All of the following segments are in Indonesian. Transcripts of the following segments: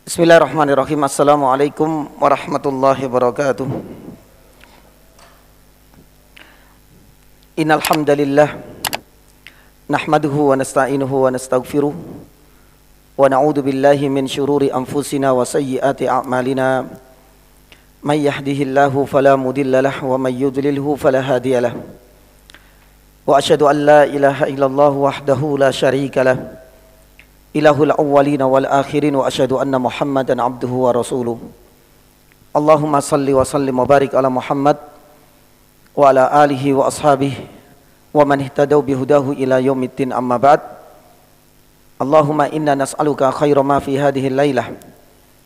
Bismillahirrahmanirrahim. Assalamualaikum warahmatullahi wabarakatuh. Innal hamdalillah nahmaduhu wa nasta'inuhu wa nastaghfiruh wa na'udzu billahi min shururi anfusina wa sayyiati a'malina. May yahdihillahu fala mudhillalah wa may yudlilhu fala hadiyalah. Wa asyhadu an la ilaha illallah wahdahu la syarikalah. Ilahul awwalina wal akhirin wa asyhadu anna Muhammadan abduhu wa rasuluh. Allahumma salli wa sallim wa barik ala Muhammad wa ala alihi wa ashabihi wa man ihtadaw bihudahu ila yaumiddin, amma ba'd. Allahumma inna nas'aluka khaira ma fi hadhihi al-lailah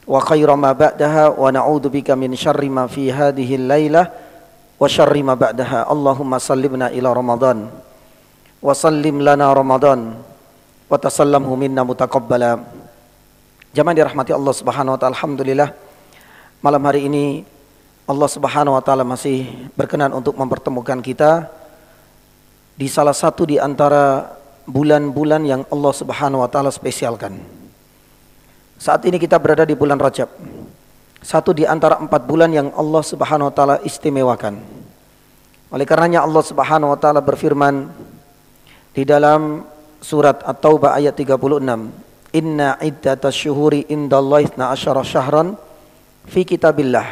wa khaira ma ba'daha wa na'udzu bika min syarri ma fi hadhihi al-lailah wa syarri ma ba'daha. Allahumma sallimna ila Ramadan wa sallim lana Ramadan wa tasallamhu minna mutaqabbala. Jamaah dirahmati Allah Subhanahu wa taala, alhamdulillah malam hari ini Allah Subhanahu wa taala masih berkenan untuk mempertemukan kita di salah satu di antara bulan-bulan yang Allah Subhanahu wa taala spesialkan. Saat ini kita berada di bulan Rajab, satu di antara 4 bulan yang Allah Subhanahu wa taala istimewakan. Oleh karenanya Allah Subhanahu wa taala berfirman di dalam Surat At-Taubah ayat 36, Inna iddatash syuhuri indallahi 12 syahran fi kitabillah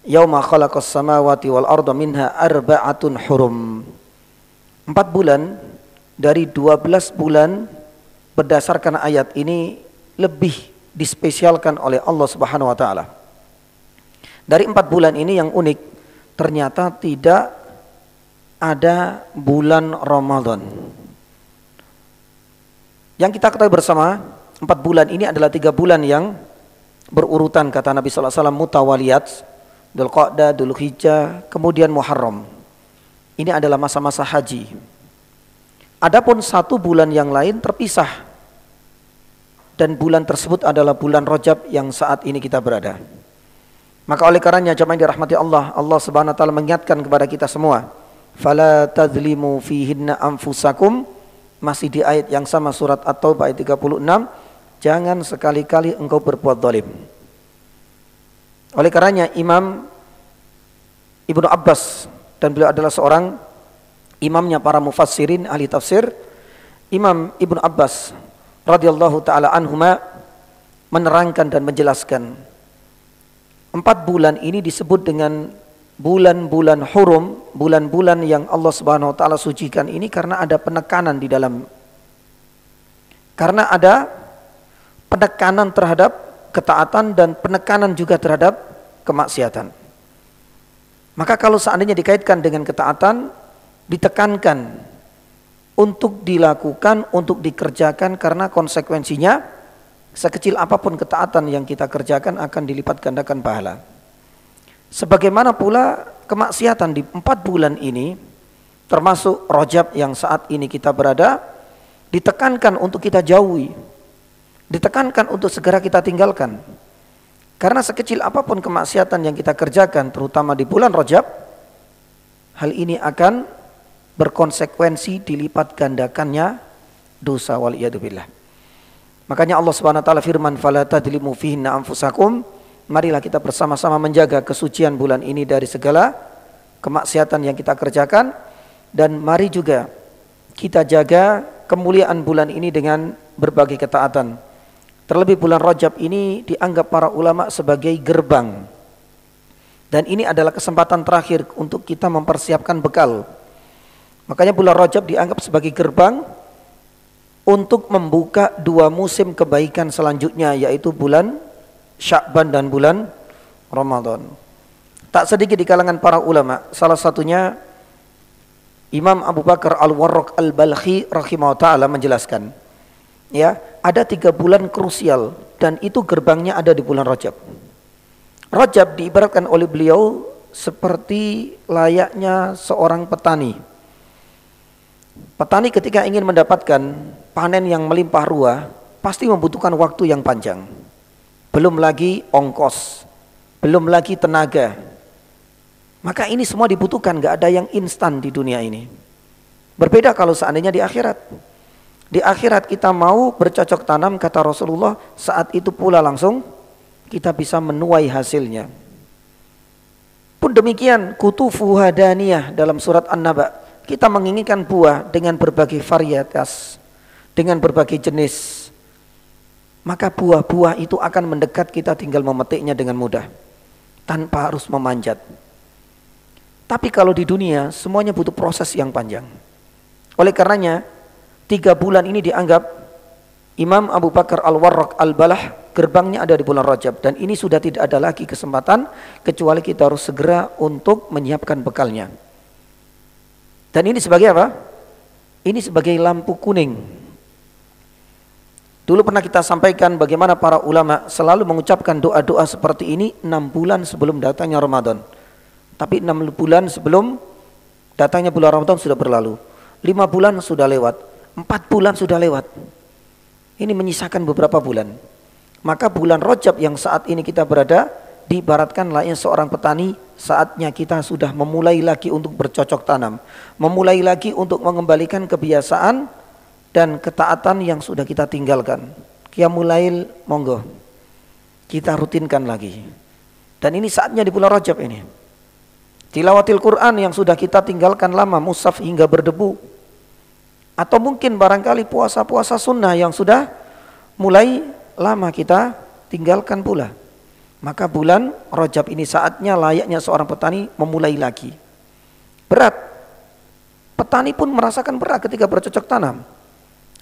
yauma khalaqas samawati wal arda minha arba'atun hurum. 4 bulan dari 12 bulan berdasarkan ayat ini lebih dispesialkan oleh Allah Subhanahu wa taala. Dari 4 bulan ini yang unik, ternyata tidak ada bulan Ramadan. Yang kita ketahui bersama, 4 bulan ini adalah 3 bulan yang berurutan, kata Nabi sallallahu alaihi wasallam, mutawaliyat, Dzulqa'dah, Dzulhijjah, kemudian Muharram. Ini adalah masa-masa haji. Adapun 1 bulan yang lain terpisah, dan bulan tersebut adalah bulan Rajab yang saat ini kita berada. Maka oleh karenanya jemaah yang dirahmati Allah, Allah Subhanahu wa taala mengingatkan kepada kita semua, fala tadzlimu fihinna anfusakum. Masih di ayat yang sama, surat At-Taubah ayat 36, jangan sekali-kali engkau berbuat zalim. Oleh karenanya Imam Ibnu Abbas, dan beliau adalah seorang imamnya para mufassirin, ahli tafsir, Imam Ibnu Abbas radhiyallahu taala anhuma menerangkan dan menjelaskan 4 bulan ini disebut dengan bulan-bulan hurum, bulan-bulan yang Allah Subhanahu wa taala sucikan ini karena ada penekanan di dalam. Karena ada penekanan terhadap ketaatan dan penekanan juga terhadap kemaksiatan. Maka kalau seandainya dikaitkan dengan ketaatan, ditekankan untuk dilakukan, untuk dikerjakan, karena konsekuensinya sekecil apapun ketaatan yang kita kerjakan akan dilipat gandakan pahala. Sebagaimana pula kemaksiatan di 4 bulan ini, termasuk Rajab yang saat ini kita berada, ditekankan untuk kita jauhi, ditekankan untuk segera kita tinggalkan. Karena sekecil apapun kemaksiatan yang kita kerjakan, terutama di bulan Rajab, hal ini akan berkonsekuensi dilipat gandakannya dosa, waliyadzubillah. Makanya Allah Subhanahu wa taala firman, fala tadlimu fihinna anfusakum. Marilah kita bersama-sama menjaga kesucian bulan ini dari segala kemaksiatan yang kita kerjakan, dan mari juga kita jaga kemuliaan bulan ini dengan berbagai ketaatan. Terlebih bulan Rajab ini dianggap para ulama sebagai gerbang, dan ini adalah kesempatan terakhir untuk kita mempersiapkan bekal. Makanya bulan Rajab dianggap sebagai gerbang untuk membuka 2 musim kebaikan selanjutnya, yaitu bulan Sya'ban dan bulan Ramadan. Tak sedikit di kalangan para ulama, salah satunya Imam Abu Bakar Al-Warraq Al-Balkhi rahimahullah ta'ala menjelaskan, ya, ada 3 bulan krusial dan itu gerbangnya ada di bulan Rajab. Rajab diibaratkan oleh beliau seperti layaknya seorang petani. Petani ketika ingin mendapatkan panen yang melimpah ruah, pasti membutuhkan waktu yang panjang. Belum lagi ongkos, belum lagi tenaga. Maka ini semua dibutuhkan, gak ada yang instan di dunia ini. Berbeda kalau seandainya di akhirat. Di akhirat kita mau bercocok tanam, kata Rasulullah, saat itu pula langsung kita bisa menuai hasilnya. Pun demikian kutufuha daniyah dalam surat An-Naba. Kita menginginkan buah dengan berbagai varietas, dengan berbagai jenis. Maka buah-buah itu akan mendekat, kita tinggal memetiknya dengan mudah, tanpa harus memanjat. Tapi kalau di dunia semuanya butuh proses yang panjang. Oleh karenanya 3 bulan ini dianggap Imam Abu Bakar Al-Warraq Al-Balah gerbangnya ada di bulan Rajab. Dan ini sudah tidak ada lagi kesempatan kecuali kita harus segera untuk menyiapkan bekalnya. Dan ini sebagai apa? Ini sebagai lampu kuning. Dulu pernah kita sampaikan bagaimana para ulama selalu mengucapkan doa-doa seperti ini 6 bulan sebelum datangnya Ramadan. Tapi 6 bulan sebelum datangnya bulan Ramadan sudah berlalu. 5 bulan sudah lewat, 4 bulan sudah lewat. Ini menyisakan beberapa bulan. Maka bulan Rajab yang saat ini kita berada, diibaratkan layaknya seorang petani, saatnya kita sudah memulai lagi untuk bercocok tanam. Memulai lagi untuk mengembalikan kebiasaan dan ketaatan yang sudah kita tinggalkan. Qiyamul Lail, monggo kita rutinkan lagi. Dan ini saatnya di bulan Rajab ini. Tilawatil Quran yang sudah kita tinggalkan lama, mushaf hingga berdebu. Atau mungkin barangkali puasa-puasa sunnah yang sudah mulai lama kita tinggalkan pula. Maka bulan Rajab ini saatnya layaknya seorang petani memulai lagi. Berat. Petani pun merasakan berat ketika bercocok tanam.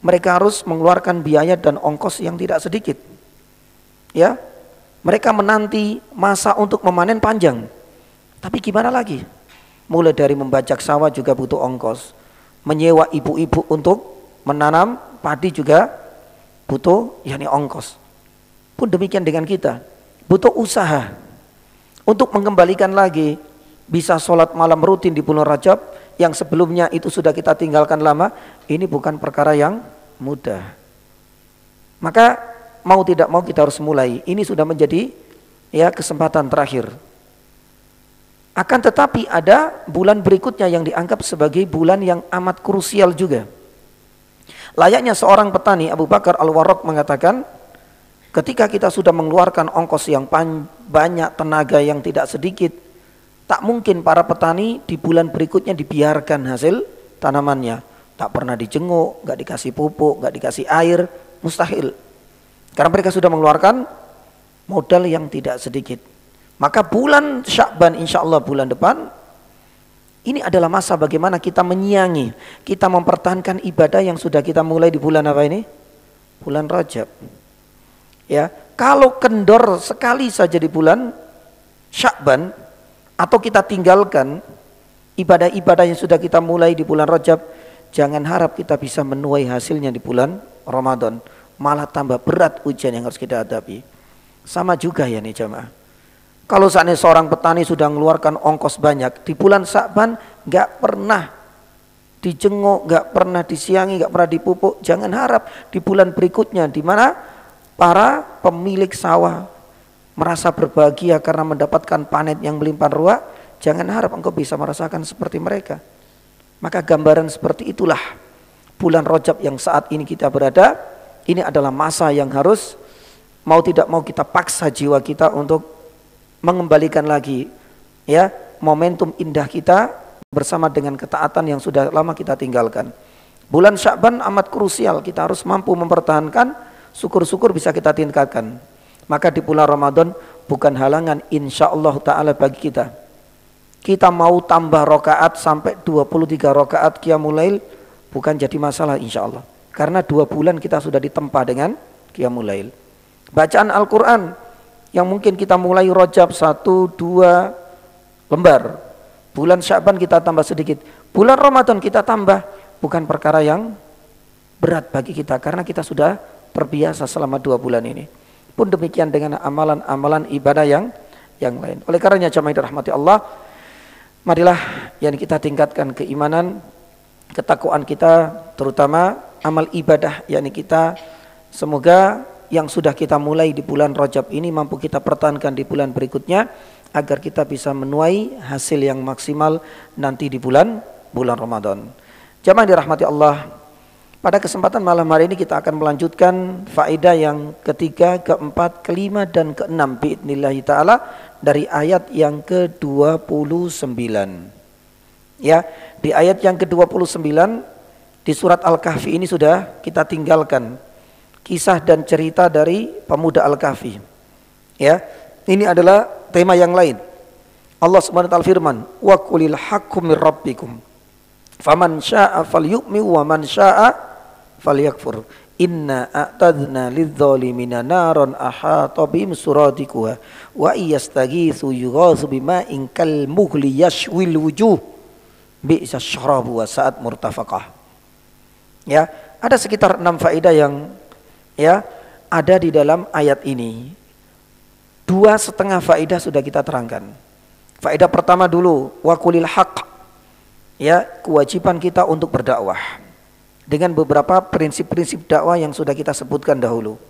Mereka harus mengeluarkan biaya dan ongkos yang tidak sedikit. Ya, mereka menanti masa untuk memanen panjang. Tapi gimana lagi? Mulai dari membajak sawah juga butuh ongkos. Menyewa ibu-ibu untuk menanam padi juga butuh ongkos. Pun demikian dengan kita. Butuh usaha untuk mengembalikan lagi. Bisa sholat malam rutin di bulan Rajab yang sebelumnya itu sudah kita tinggalkan lama. Ini bukan perkara yang mudah. Maka mau tidak mau kita harus mulai. Ini sudah menjadi kesempatan terakhir. Akan tetapi ada bulan berikutnya yang dianggap sebagai bulan yang amat krusial juga. Layaknya seorang petani, Abu Bakar Al-Warraq mengatakan, ketika kita sudah mengeluarkan ongkos yang banyak, tenaga yang tidak sedikit, tak mungkin para petani di bulan berikutnya dibiarkan hasil tanamannya. Tak pernah dijenguk, gak dikasih pupuk, gak dikasih air, mustahil. Karena mereka sudah mengeluarkan modal yang tidak sedikit. Maka bulan Sya'ban insya Allah bulan depan, ini adalah masa bagaimana kita menyiangi, kita mempertahankan ibadah yang sudah kita mulai di bulan apa ini? Bulan Rajab. Ya, kalau kendor sekali saja di bulan Sya'ban, atau kita tinggalkan ibadah-ibadah yang sudah kita mulai di bulan Rajab, jangan harap kita bisa menuai hasilnya di bulan Ramadan. Malah tambah berat ujian yang harus kita hadapi. Sama juga ya nih jamaah. Kalau seandainya seorang petani sudah mengeluarkan ongkos banyak, di bulan Sya'ban gak pernah dijenguk, gak pernah disiangi, gak pernah dipupuk, jangan harap di bulan berikutnya di mana para pemilik sawah merasa berbahagia karena mendapatkan panen yang melimpah ruah, jangan harap engkau bisa merasakan seperti mereka. Maka gambaran seperti itulah bulan Rajab yang saat ini kita berada. Ini adalah masa yang harus mau tidak mau kita paksa jiwa kita untuk mengembalikan lagi momentum indah kita bersama dengan ketaatan yang sudah lama kita tinggalkan. Bulan Sya'ban amat krusial, kita harus mampu mempertahankan, syukur-syukur bisa kita tingkatkan. Maka di bulan Ramadan bukan halangan insyaallah ta'ala bagi kita. Kita mau tambah rakaat sampai 23 rakaat qiyamul lail bukan jadi masalah insyaallah. Karena 2 bulan kita sudah ditempa dengan qiyamul lail. Bacaan Al-Quran yang mungkin kita mulai Rajab 1-2 lembar. Bulan Sya'ban kita tambah sedikit. Bulan Ramadan kita tambah. Bukan perkara yang berat bagi kita. Karena kita sudah terbiasa selama 2 bulan ini. Pun demikian dengan amalan-amalan ibadah yang lain. Oleh karenanya jamaah dirahmati Allah, marilah yang kita tingkatkan keimanan, ketakwaan kita, terutama amal ibadah yakni kita. Semoga yang sudah kita mulai di bulan Rajab ini mampu kita pertahankan di bulan berikutnya agar kita bisa menuai hasil yang maksimal nanti di bulan Ramadan. Jamaah dirahmati Allah, Pada kesempatan malam hari ini kita akan melanjutkan faedah yang ketiga, keempat, kelima, dan keenam biidnillahi ta'ala dari ayat yang ke-29. Ya, di ayat yang ke-29 di surat Al-Kahfi ini sudah kita tinggalkan kisah dan cerita dari pemuda Al-Kahfi. Ya, ini adalah tema yang lain. Allah Subhanahu wa taala firman, "Wa qulil haqqu mir rabbikum. Faman syaa'a falyu'min wa man syaa'a falyakfur. Inna a'tadna lidzalimina naran ahata bihim suradikuha wa iyastaghitsu yughatsu bima'in kal mughli yashwil wujuh bi'sa syarabu wa sa'at murtafaqah." Ya, ada sekitar 6 faedah yang ya ada di dalam ayat ini. 2,5 faedah sudah kita terangkan. Faedah pertama dulu, wa qulil haqq. Ya, kewajiban kita untuk berdakwah dengan beberapa prinsip-prinsip dakwah yang sudah kita sebutkan dahulu.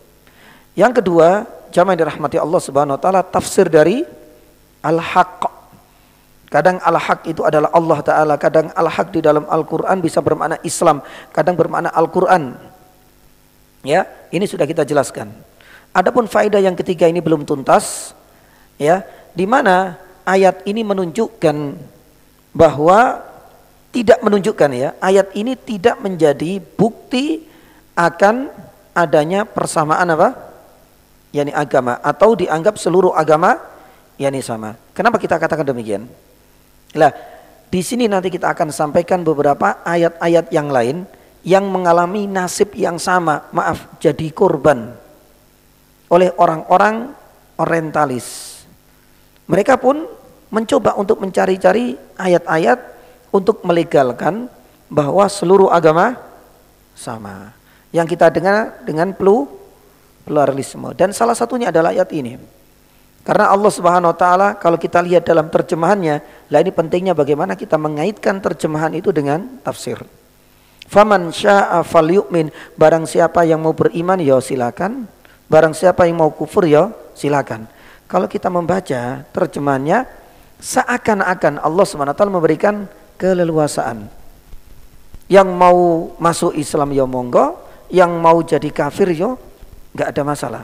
Yang kedua, jamaah yang dirahmati Allah Subhanahu wa taala, tafsir dari al-haqq. Kadang al-haq itu adalah Allah Ta'ala, kadang al-haq di dalam Al-Quran bisa bermakna Islam, kadang bermakna Al-Quran. Ya, ini sudah kita jelaskan. Adapun faedah yang ketiga ini belum tuntas, ya, di mana ayat ini menunjukkan bahwa tidak menunjukkan, ya, ayat ini tidak menjadi bukti akan adanya persamaan apa? Yani agama, atau dianggap seluruh agama yani sama. Kenapa kita katakan demikian? Lah, di sini nanti kita akan sampaikan beberapa ayat-ayat yang lain yang mengalami nasib yang sama, maaf, jadi korban oleh orang-orang orientalis. Mereka pun mencoba untuk mencari-cari ayat-ayat untuk melegalkan bahwa seluruh agama sama. Yang kita dengar dengan pluralisme, dan salah satunya adalah ayat ini. Karena Allah Subhanahu wa taala kalau kita lihat dalam terjemahannya, lah ini pentingnya bagaimana kita mengaitkan terjemahan itu dengan tafsir. Faman syaa'a falyu'min, barang siapa yang mau beriman ya silakan, barang siapa yang mau kufur ya silakan. Kalau kita membaca terjemahannya seakan-akan Allah Subhanahu wa taala memberikan keleluasaan. Yang mau masuk Islam ya monggo, yang mau jadi kafir ya enggak ada masalah.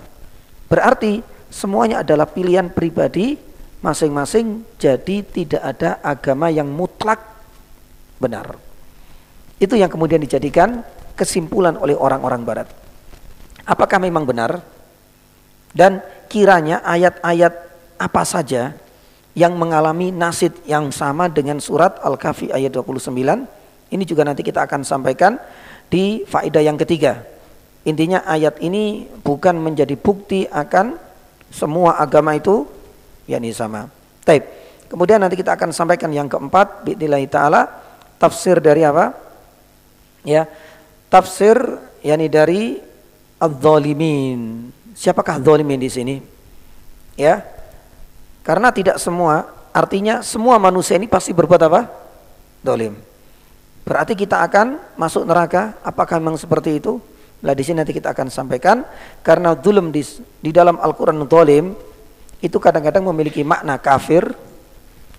Berarti semuanya adalah pilihan pribadi masing-masing, jadi tidak ada agama yang mutlak benar. Itu yang kemudian dijadikan kesimpulan oleh orang-orang barat. Apakah memang benar? Dan kiranya ayat-ayat apa saja yang mengalami nasib yang sama dengan surat Al-Kahfi ayat 29, ini juga nanti kita akan sampaikan di faedah yang ketiga. Intinya ayat ini bukan menjadi bukti akan semua agama itu yakni sama. Baik. Kemudian nanti kita akan sampaikan yang keempat biidznillah taala, tafsir dari apa? Ya, tafsir yakni dari adz-dzalimin. Siapakah dzalimin di sini? Ya. Karena tidak semua, artinya semua manusia ini pasti berbuat apa? Zalim. Berarti kita akan masuk neraka, apakah memang seperti itu? Nah, di sini nanti kita akan sampaikan, karena zulm di dalam Al-Qur'an, zalim itu kadang-kadang memiliki makna kafir,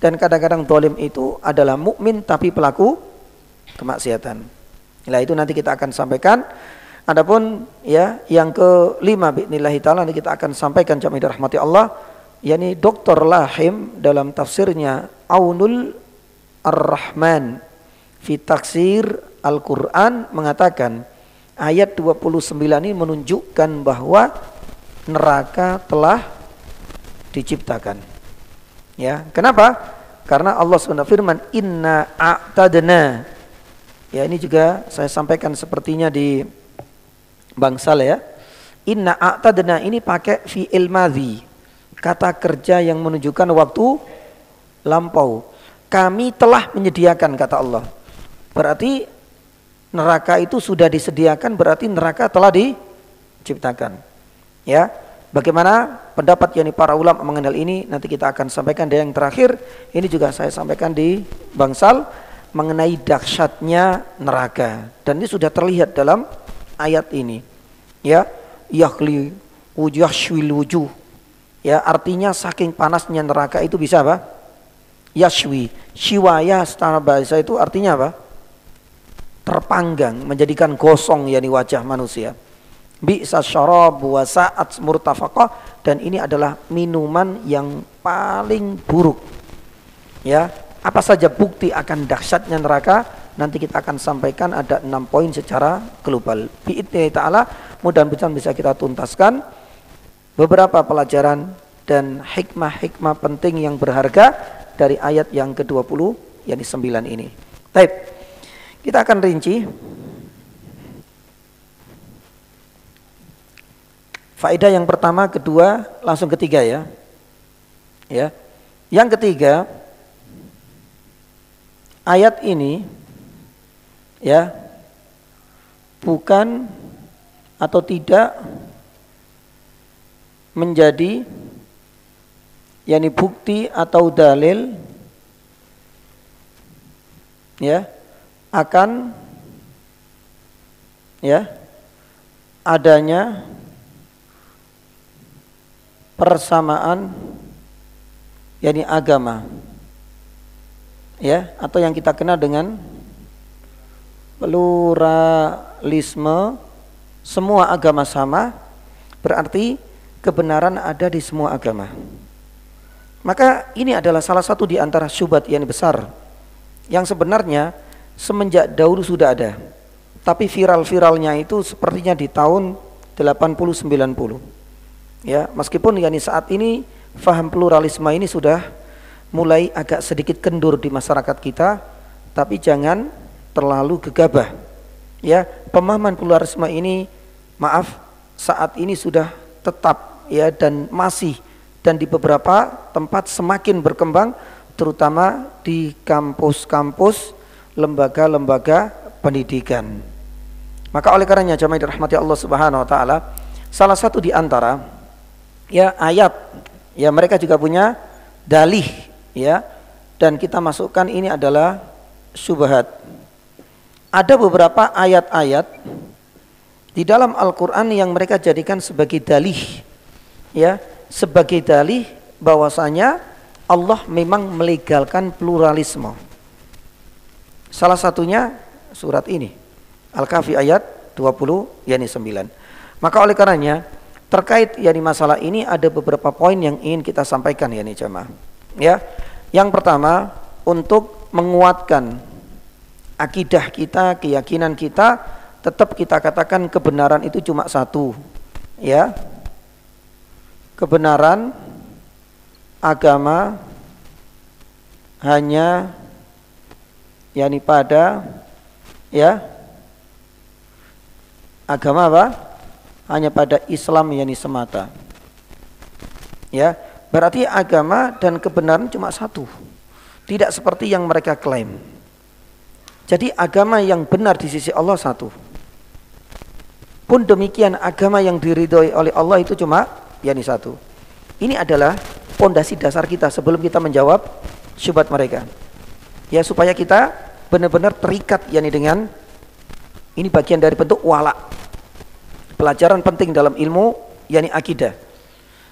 dan kadang-kadang zalim itu adalah mukmin tapi pelaku kemaksiatan. Nah, itu nanti kita akan sampaikan. Adapun ya yang kelima biidznillah taala nanti kita akan sampaikan jamaah dirahmati Allah, yakni Dr. Lahim dalam tafsirnya Aunul Ar-Rahman fi Tafsir Al-Qur'an mengatakan ayat 29 ini menunjukkan bahwa neraka telah diciptakan. Ya, kenapa? Karena Allah SWT firman, inna a'tadna. Ya, ini juga saya sampaikan sepertinya di Bangsal ya. Inna a'tadna ini pakai fi'il madhi, kata kerja yang menunjukkan waktu lampau. Kami telah menyediakan, kata Allah. Berarti neraka itu sudah disediakan, berarti neraka telah diciptakan. Ya, bagaimana pendapat yakni para ulama mengenal ini nanti kita akan sampaikan. Dan yang terakhir ini juga saya sampaikan di Bangsal mengenai dahsyatnya neraka, dan ini sudah terlihat dalam ayat ini. Ya, yakhli wujhil wujuh. Ya, artinya saking panasnya neraka itu bisa apa? Yashwi, shiwaya secara bahasa itu artinya apa? terpanggang, menjadikan gosong yakni wajah manusia. Bi'sa syarab wa sa'at murtafaqah, dan ini adalah minuman yang paling buruk. Ya, apa saja bukti akan dahsyatnya neraka? Nanti kita akan sampaikan ada 6 poin secara global. Bi'idznillah ta'ala, mudah-mudahan bisa kita tuntaskan beberapa pelajaran dan hikmah-hikmah penting yang berharga dari ayat yang ke-20 yakni 9 ini. Baik. Kita akan rinci faedah yang pertama, kedua, langsung ketiga ya. Ya. Yang ketiga, ayat ini ya bukan atau tidak menjadi yakni bukti atau dalil ya akan ya adanya persamaan yakni agama ya, atau yang kita kenal dengan pluralisme, semua agama sama, berarti kebenaran ada di semua agama. Maka ini adalah salah satu di antara syubhat yang besar yang sebenarnya semenjak dahulu sudah ada, tapi viral-viralnya itu sepertinya di tahun 80-90. Ya, meskipun yakni saat ini faham pluralisme ini sudah mulai agak sedikit kendur di masyarakat kita, tapi jangan terlalu gegabah. Ya, pemahaman pluralisme ini maaf saat ini sudah tetap ya dan masih dan di beberapa tempat semakin berkembang, terutama di kampus-kampus, lembaga-lembaga pendidikan. Maka oleh karenanya jamaah dirahmati Allah Subhanahu wa taala, salah satu di antara ya ayat ya mereka juga punya dalih ya, dan kita masukkan ini adalah syubhat. Ada beberapa ayat-ayat di dalam Al-Qur'an yang mereka jadikan sebagai dalih ya, sebagai dalih bahwasanya Allah memang melegalkan pluralisme. Salah satunya surat ini Al-Kahfi ayat 20 yakni 9. Maka oleh karenanya terkait yakni masalah ini ada beberapa poin yang ingin kita sampaikan yakni jemaah. Ya. Yang pertama, untuk menguatkan akidah kita, keyakinan kita, tetap kita katakan kebenaran itu cuma satu. Ya. Kebenaran agama hanya yakni pada ya agama apa? Hanya pada Islam yakni semata. Ya, berarti agama dan kebenaran cuma satu. Tidak seperti yang mereka klaim. Jadi agama yang benar di sisi Allah satu. Pun demikian agama yang diridhoi oleh Allah itu cuma yakni satu. Ini adalah pondasi dasar kita sebelum kita menjawab syubhat mereka. Ya, supaya kita benar-benar terikat yakni dengan ini bagian dari bentuk wala. Pelajaran penting dalam ilmu yakni akidah.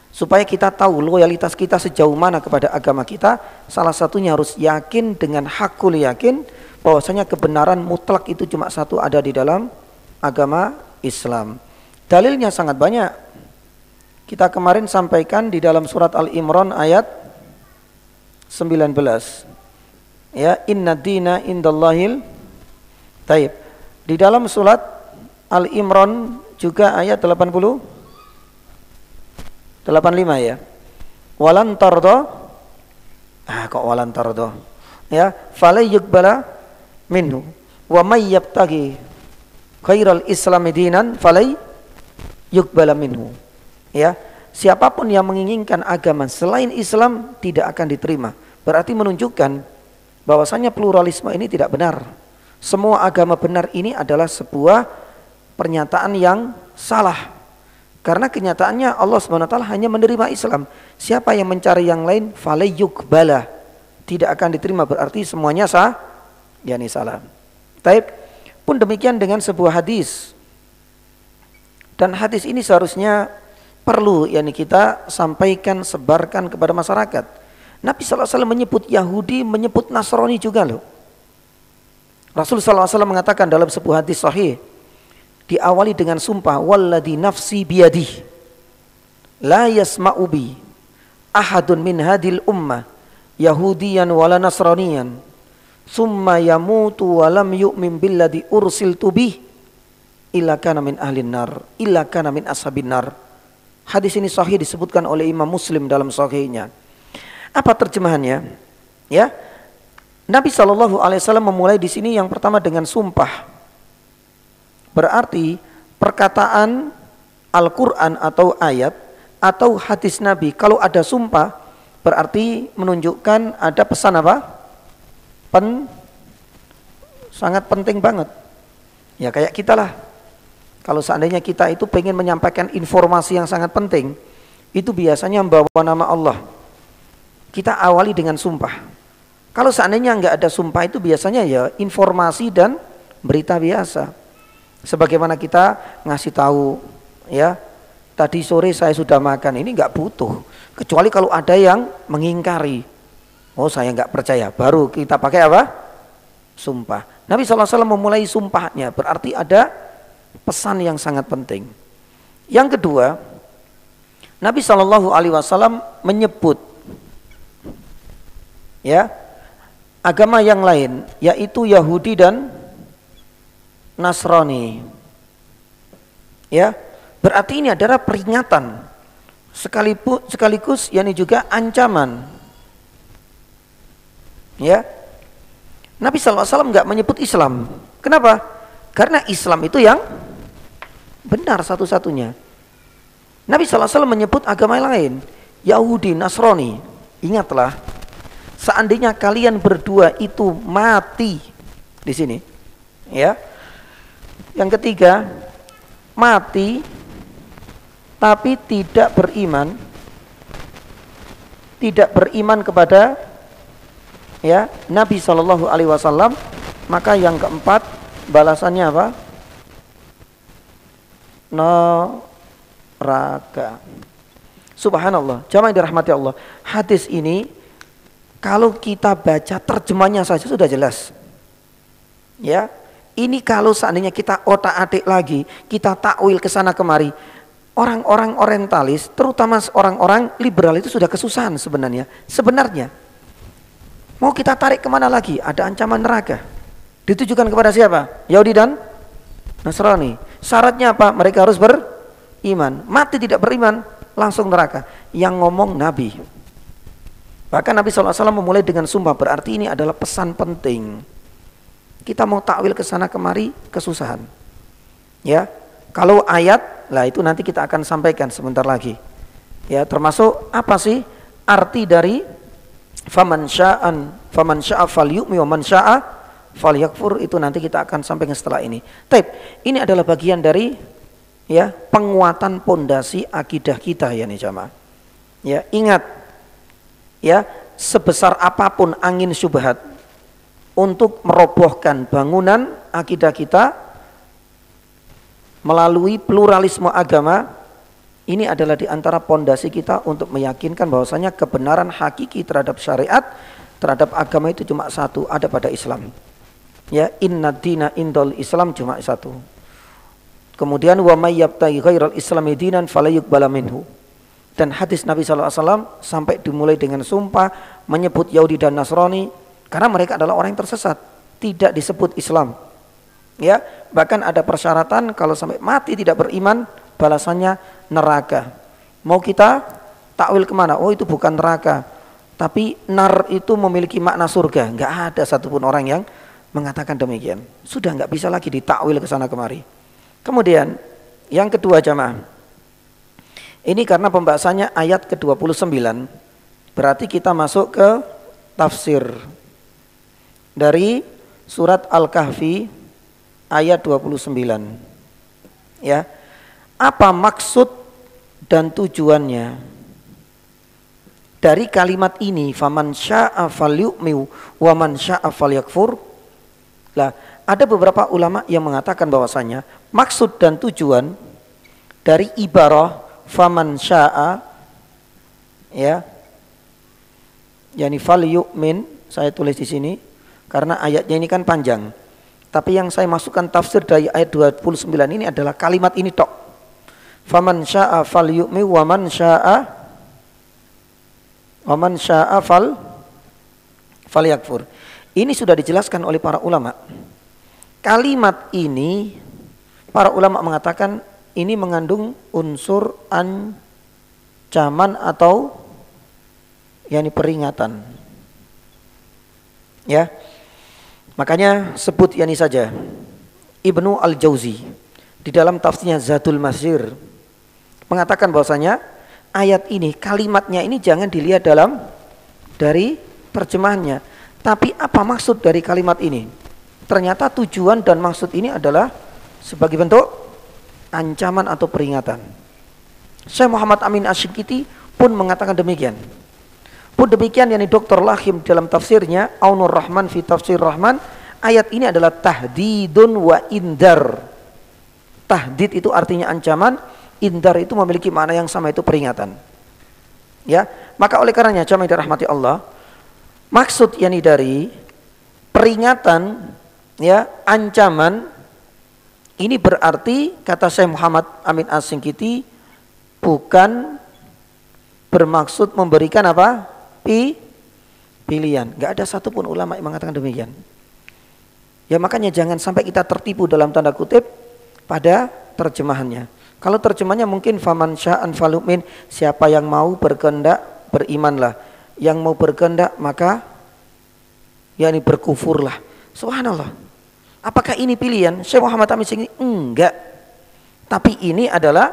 Supaya kita tahu loyalitas kita sejauh mana kepada agama kita, salah satunya harus yakin dengan hakul yakin bahwasanya kebenaran mutlak itu cuma satu, ada di dalam agama Islam. Dalilnya sangat banyak. Kita kemarin sampaikan di dalam surat Al-Imran ayat 19. Ya, inna dina indallahil taib. Di dalam surat Al-Imran juga ayat 85 ya. Walan tardo, kok walan tardo ya, falay yuqbala minhu wa may yabtaghi khairal islami dinan falay yuqbala minhu. Ya, siapapun yang menginginkan agama selain Islam tidak akan diterima. Berarti menunjukkan bahwasanya pluralisme ini tidak benar. Semua agama benar ini adalah sebuah pernyataan yang salah. Karena kenyataannya Allah SWT hanya menerima Islam. Siapa yang mencari yang lain, falay yuqbala, tidak akan diterima, berarti semuanya sah, yakni salah. Taib. Pun demikian dengan sebuah hadis. Dan hadis ini seharusnya perlu yakni kita sampaikan, sebarkan kepada masyarakat. Nabi SAW menyebut Yahudi, menyebut Nasrani juga loh. Rasulullah SAW mengatakan dalam sebuah hadis sahih, diawali dengan sumpah, walladzi nafsi biyadihi la yasma'u bi ahadun min hadil ummah yahudiyan wala nasraniyan summa yamutu walam yu'min billadzi ursiltu bih illa kana min ahlin nar illa kana min ashabin nar. Hadis ini sahih, disebutkan oleh Imam Muslim dalam sahihnya. Apa terjemahannya? Ya, Nabi SAW memulai di sini yang pertama dengan sumpah. Berarti perkataan Al-Quran atau ayat atau hadis Nabi, kalau ada sumpah berarti menunjukkan ada pesan apa? Sangat penting banget. Ya kayak kita lah. Kalau seandainya kita itu pengen menyampaikan informasi yang sangat penting, itu biasanya membawa nama Allah. Kita awali dengan sumpah. Kalau seandainya nggak ada sumpah, itu biasanya ya informasi dan berita biasa. Sebagaimana kita ngasih tahu, ya tadi sore saya sudah makan, ini nggak butuh. Kecuali kalau ada yang mengingkari, oh saya nggak percaya, baru kita pakai apa? Sumpah. Nabi SAW memulai sumpahnya, berarti ada pesan yang sangat penting. Yang kedua, Nabi SAW menyebut ya agama yang lain, yaitu Yahudi dan Nasrani. Ya, berarti ini adalah peringatan sekaligus yakni juga ancaman. Ya, Nabi SAW nggak menyebut Islam. Kenapa? Karena Islam itu yang benar satu-satunya. Nabi SAW menyebut agama lain, Yahudi, Nasrani. Ingatlah, seandainya kalian berdua itu mati di sini, ya. Yang ketiga, mati tapi tidak beriman kepada ya Nabi SAW, maka yang keempat balasannya apa? Neraka. Subhanallah, jamaah yang dirahmati Allah. Hadis ini kalau kita baca terjemahnya saja sudah jelas. Ya, ini kalau seandainya kita otak-atik lagi, kita takwil ke sana kemari, orang-orang orientalis, terutama orang-orang liberal itu sudah kesusahan sebenarnya. Sebenarnya mau kita tarik kemana lagi? Ada ancaman neraka. Ditujukan kepada siapa? Yahudi dan Nasrani. Syaratnya apa? Mereka harus beriman. Mati tidak beriman, langsung neraka. Yang ngomong Nabi. Bahkan Nabi SAW memulai dengan sumpah, berarti ini adalah pesan penting. Kita mau takwil ke sana kemari kesusahan. Ya, kalau ayat, lah itu nanti kita akan sampaikan sebentar lagi. Ya, termasuk apa sih arti dari faman sya'a falyu'min wa man sya'a falyakfur, itu nanti kita akan sampaikan setelah ini. Ini adalah bagian dari ya penguatan pondasi akidah kita ya nih jamaah. Ya, ingat ya, sebesar apapun angin syubhat untuk merobohkan bangunan akidah kita melalui pluralisme agama, ini adalah di antara pondasi kita untuk meyakinkan bahwasanya kebenaran hakiki terhadap syariat, terhadap agama itu cuma satu, ada pada Islam. Ya, inna dina indal Islam, cuma satu. Kemudian wa may yabtaghi ghairal islami dinan fala yuqbala minhu. Dan hadis Nabi SAW sampai dimulai dengan sumpah menyebut Yahudi dan Nasrani karena mereka adalah orang yang tersesat, tidak disebut Islam. Ya, bahkan ada persyaratan kalau sampai mati tidak beriman, balasannya neraka. Mau kita takwil kemana? Oh, itu bukan neraka, tapi nar itu memiliki makna surga. Enggak ada satupun orang yang mengatakan demikian. Sudah enggak bisa lagi ditakwil ke sana kemari. Kemudian yang kedua jamaah, ini karena pembahasannya ayat ke-29, berarti kita masuk ke tafsir dari surat Al-Kahfi ayat 29. Ya. Apa maksud dan tujuannya dari kalimat ini, faman syaa falyu'min wa man syaa falyakfur? Lah, ada beberapa ulama yang mengatakan bahwasanya maksud dan tujuan dari ibarah faman syaa ya, yani falyu'min, saya tulis di sini karena ayatnya ini kan panjang. Tapi yang saya masukkan tafsir dari ayat 29 ini adalah kalimat ini tok. Faman syaa'a falyu'min wa man syaa'a falyakfur. Ini sudah dijelaskan oleh para ulama. Kalimat ini para ulama mengatakan ini mengandung unsur ancaman atau yakni peringatan. Ya. Makanya sebut yani saja Ibnu Al-Jauzi di dalam tafsirnya Zadul Masir mengatakan bahwasanya ayat ini kalimatnya ini jangan dilihat dari terjemahannya, tapi apa maksud dari kalimat ini. Ternyata tujuan dan maksud ini adalah sebagai bentuk ancaman atau peringatan. Syekh Muhammad Amin Asy-Syinkiti pun mengatakan demikian. Pun demikian yakni Dr. Lahim dalam tafsirnya Aunur Rahman fi Tafsir Rahman, ayat ini adalah tahdidun wa indar. Tahdid itu artinya ancaman, indar itu memiliki makna yang sama, itu peringatan. Ya, maka oleh karenanya jamaah yang dirahmati Allah, maksud yakni dari peringatan ya, ancaman ini berarti kata Syekh Muhammad Amin Asy-Syinkiti bukan bermaksud memberikan apa? Pilihan. Enggak ada satupun ulama yang mengatakan demikian. Ya makanya jangan sampai kita tertipu dalam tanda kutip pada terjemahannya. Kalau terjemahannya mungkin faman sya'an falu'min, siapa yang mau berkehendak berimanlah, yang mau berkehendak maka yakni berkufurlah. Subhanallah. Apakah ini pilihan? Syekh Muhammad Amin Asy-Syinkiti enggak. Tapi ini adalah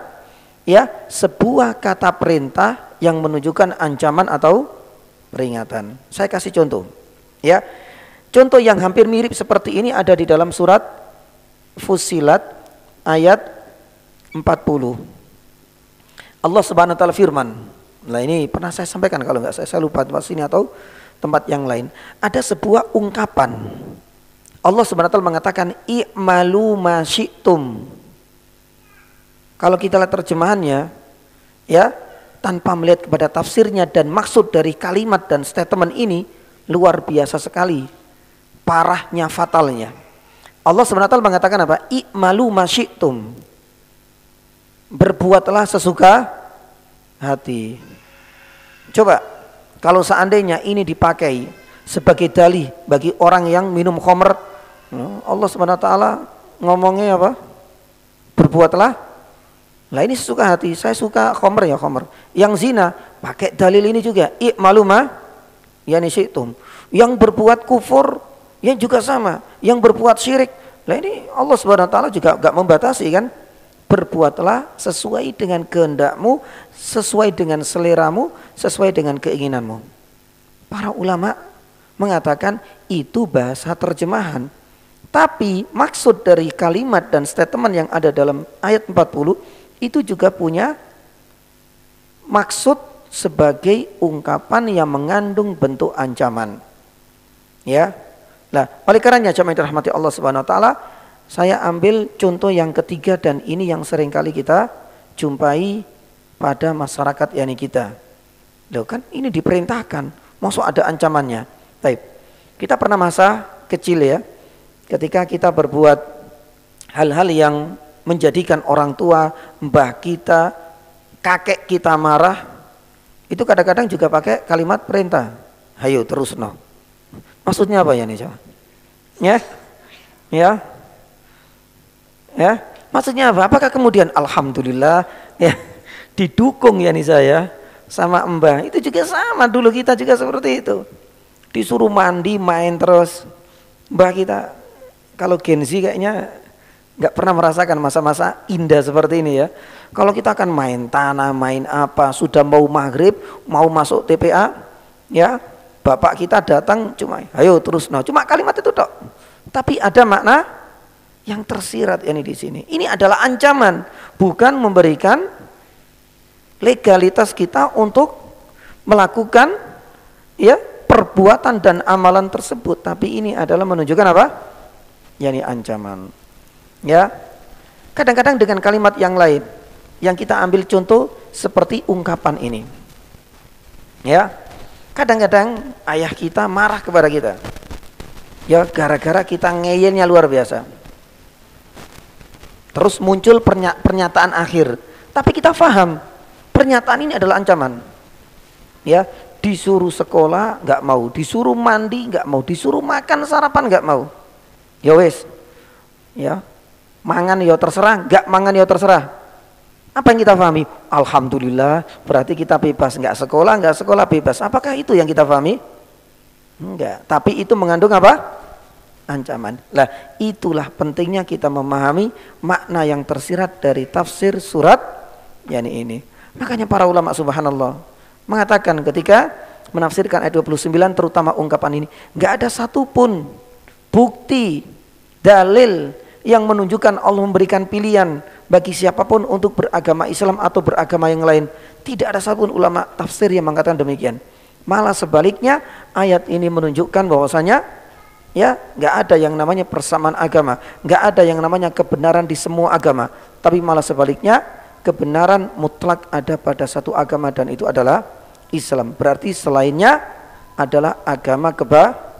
ya sebuah kata perintah yang menunjukkan ancaman atau peringatan. Saya kasih contoh. Ya. Contoh yang hampir mirip seperti ini ada di dalam surat Fussilat ayat 40. Allah Subhanahu wa taala firman. Nah, ini pernah saya sampaikan, kalau enggak saya lupa tempat sini atau tempat yang lain. Ada sebuah ungkapan. Allah Subhanahu wa taala mengatakan i'malu ma syi'tum. Kalau kita lihat terjemahannya ya, tanpa melihat kepada tafsirnya dan maksud dari kalimat dan statement ini, luar biasa sekali parahnya, fatalnya. Allah SWT mengatakan apa? I'malu ma syi'tum. Berbuatlah sesuka hati. Coba kalau seandainya ini dipakai sebagai dalih bagi orang yang minum khamr, Allah SWT ngomongnya apa? Berbuatlah. Lah ini sesuka hati, saya suka khamr ya khamr. Yang zina pakai dalil ini juga, i'malu ma yani syi'tum. Yang berbuat kufur ya juga sama, yang berbuat syirik. Lah ini Allah Subhanahu wa taala juga enggak membatasi kan? Berbuatlah sesuai dengan kehendakmu, sesuai dengan seleramu, sesuai dengan keinginanmu. Para ulama mengatakan itu bahasa terjemahan. Tapi maksud dari kalimat dan statement yang ada dalam ayat 40 itu juga punya maksud sebagai ungkapan yang mengandung bentuk ancaman. Ya. Nah, oleh karenanya jemaah yang dirahmati Allah Subhanahu wa taala, saya ambil contoh yang ketiga dan ini yang sering kali kita jumpai pada masyarakat yakni kita. Loh kan ini diperintahkan, maksud ada ancamannya. Baik. Kita pernah masa kecil ya, ketika kita berbuat hal-hal yang menjadikan orang tua, mbah kita, kakek kita marah, itu kadang-kadang juga pakai kalimat perintah. Hayo terus no. Maksudnya apa ya nih coba? Ya, ya, ya. Maksudnya apa? Apakah kemudian alhamdulillah ya didukung ya nih saya sama mbah? Itu juga sama, dulu kita juga seperti itu. Disuruh mandi main terus. Mbah kita kalau Gen Z kayaknya nggak pernah merasakan masa-masa indah seperti ini ya. Kalau kita akan main tanah, main apa, sudah mau maghrib, mau masuk TPA, ya bapak kita datang cuma, ayo terus, no, cuma kalimat itu tok. Tapi ada makna yang tersirat ini di sini. Ini adalah ancaman, bukan memberikan legalitas kita untuk melakukan ya perbuatan dan amalan tersebut. Tapi ini adalah menunjukkan apa? Yani ancaman. Ya, kadang-kadang dengan kalimat yang lain yang kita ambil contoh seperti ungkapan ini. Ya, kadang-kadang ayah kita marah kepada kita. Ya gara-gara kita ngeyelnya luar biasa. Terus muncul pernyataan akhir. Tapi kita paham, pernyataan ini adalah ancaman. Ya, disuruh sekolah nggak mau, disuruh mandi nggak mau, disuruh makan sarapan nggak mau. Ya wes, ya mangan ya terserah, nggak mangan ya terserah. Apa yang kita pahami? Alhamdulillah, berarti kita bebas, nggak sekolah bebas. Apakah itu yang kita pahami? Enggak. Tapi itu mengandung apa? Ancaman. Lah, itulah pentingnya kita memahami makna yang tersirat dari tafsir surat yakni ini. Makanya para ulama subhanallah mengatakan ketika menafsirkan ayat 29 terutama ungkapan ini, enggak ada satupun bukti dalil yang menunjukkan Allah memberikan pilihan bagi siapapun untuk beragama Islam atau beragama yang lain. Tidak ada satupun ulama tafsir yang mengatakan demikian. Malah sebaliknya, ayat ini menunjukkan bahwasanya ya nggak ada yang namanya persamaan agama, nggak ada yang namanya kebenaran di semua agama, tapi malah sebaliknya kebenaran mutlak ada pada satu agama dan itu adalah Islam. Berarti selainnya adalah agama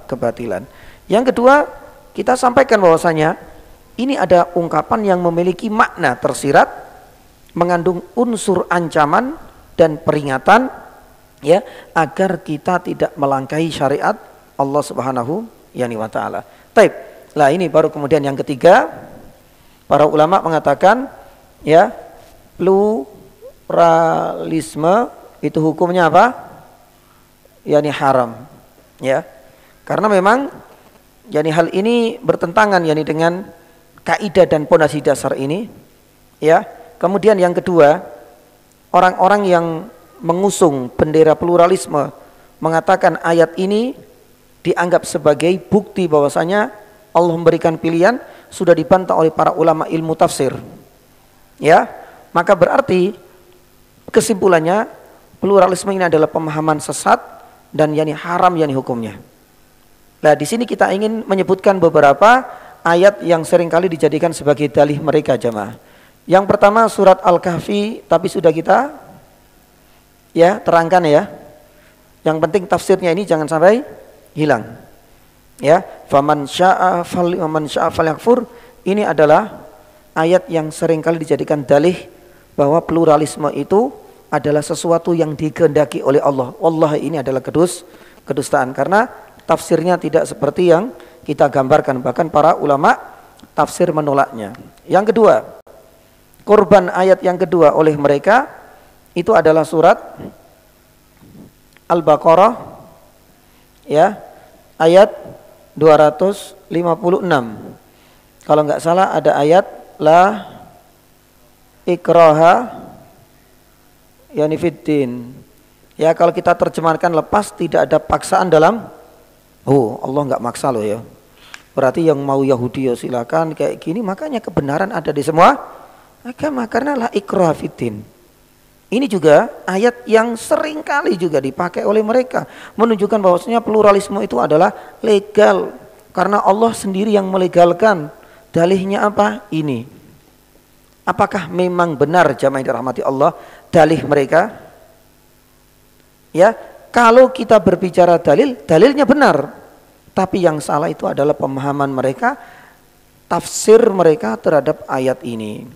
kebatilan. Yang kedua, kita sampaikan bahwasanya ini ada ungkapan yang memiliki makna tersirat, mengandung unsur ancaman dan peringatan, ya, agar kita tidak melangkahi syariat Allah Subhanahu wa ta'ala. Taib. Lah ini baru kemudian yang ketiga, para ulama mengatakan ya, pluralisme itu hukumnya apa? Yani haram. Ya. Karena memang yani hal ini bertentangan yani dengan kaidah dan pondasi dasar ini. Ya. Kemudian yang kedua, orang-orang yang mengusung bendera pluralisme mengatakan ayat ini dianggap sebagai bukti bahwasanya Allah memberikan pilihan, sudah dibantah oleh para ulama ilmu tafsir. Ya, maka berarti kesimpulannya pluralisme ini adalah pemahaman sesat dan yani haram yani hukumnya. Nah, di sini kita ingin menyebutkan beberapa ayat yang seringkali dijadikan sebagai dalih mereka jamaah. Yang pertama surat Al-Kahfi, tapi sudah kita ya terangkan ya. Yang penting tafsirnya ini jangan sampai hilang. Ya, faman syaa'a falyakfur. Ini adalah ayat yang seringkali dijadikan dalih bahwa pluralisme itu adalah sesuatu yang dikehendaki oleh Allah. Wallahi ini adalah kedustaan karena tafsirnya tidak seperti yang kita gambarkan, bahkan para ulama tafsir menolaknya. Yang kedua, korban ayat yang kedua oleh mereka itu adalah surat Al-Baqarah ya, ayat 256. Kalau nggak salah ada ayat la ikraha yani fiddin. Ya, kalau kita terjemahkan lepas, tidak ada paksaan dalam. Oh, Allah nggak maksa loh ya. Berarti yang mau Yahudi ya silakan kayak gini, makanya kebenaran ada di semua agama karena la ikraha fiddin. Ini juga ayat yang sering kali juga dipakai oleh mereka, menunjukkan bahwasanya pluralisme itu adalah legal karena Allah sendiri yang melegalkan. Dalihnya apa? Ini. Apakah memang benar jamaah yang dirahmati Allah dalih mereka? Ya, kalau kita berbicara dalil, dalilnya benar. Tapi yang salah itu adalah pemahaman mereka, tafsir mereka terhadap ayat ini.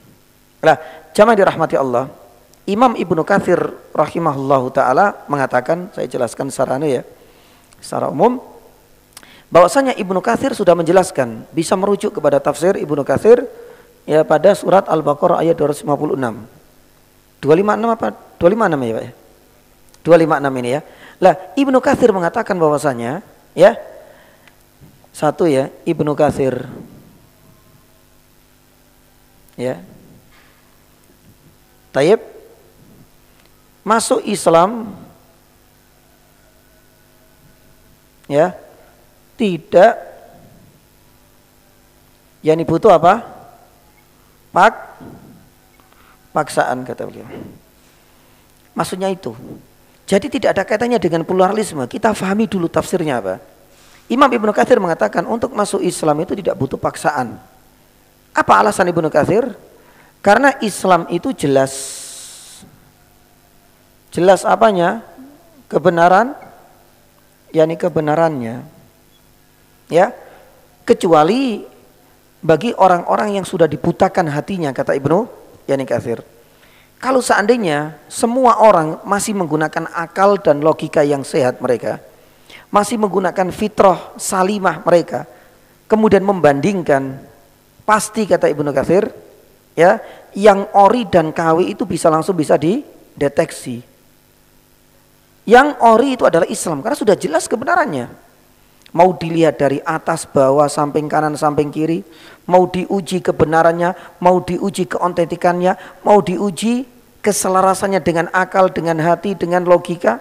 Nah, jamaah yang dirahmati Allah, Imam Ibnu Katsir rahimahullahu taala mengatakan, saya jelaskan secara umum, bahwasanya Ibnu Katsir sudah menjelaskan, bisa merujuk kepada tafsir Ibnu Katsir ya pada surat Al-Baqarah ayat 256. 256 apa? 256 ya Pak ya? 256 ini ya. Lah, Ibnu Katsir mengatakan bahwasanya ya, satu ya, Ibnu Katsir ya, Taib masuk Islam ya tidak yang butuh apa? Paksaan kata beliau. Maksudnya itu. Jadi tidak ada kaitannya dengan pluralisme. Kita fahami dulu tafsirnya apa. Imam Ibnu Katsir mengatakan untuk masuk Islam itu tidak butuh paksaan. Apa alasan Ibnu Katsir? Karena Islam itu jelas. Jelas apanya? Kebenaran, yakni kebenarannya. Ya, kecuali bagi orang-orang yang sudah dibutakan hatinya, kata Ibnu Katsir. Kalau seandainya semua orang masih menggunakan akal dan logika yang sehat mereka, masih menggunakan fitrah salimah mereka, kemudian membandingkan, pasti kata Ibnu Katsir, ya, yang ori dan KW itu langsung bisa dideteksi. Yang ori itu adalah Islam karena sudah jelas kebenarannya. Mau dilihat dari atas bawah, samping kanan samping kiri, mau diuji kebenarannya, mau diuji keautentikannya, mau diuji keselarasannya dengan akal, dengan hati, dengan logika,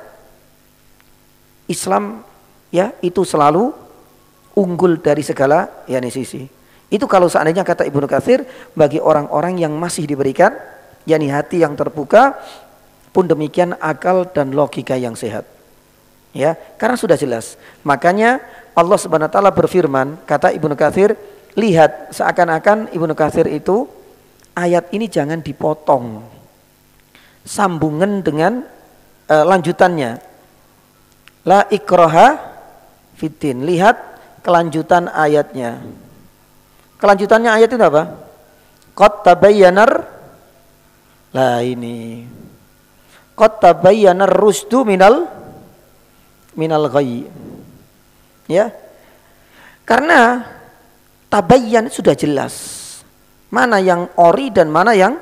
Islam ya itu selalu unggul dari segala sisi. Itu kalau seandainya kata Ibnu Katsir, bagi orang-orang yang masih diberikan hati yang terbuka, pun demikian akal dan logika yang sehat. Ya, karena sudah jelas. Makanya Allah Subhanahu wa taala berfirman, kata Ibnu Katsir, lihat seakan-akan Ibnu Katsir itu ayat ini jangan dipotong. Sambungan dengan lanjutannya. La ikraha fiddin. Lihat kelanjutan ayatnya. Kelanjutannya ayat itu apa? Qad tabayyanar. Lah ini. Qad tabayyanar rusdu minal ghayy. Ya. Karena tabayyan sudah jelas. Mana yang ori dan mana yang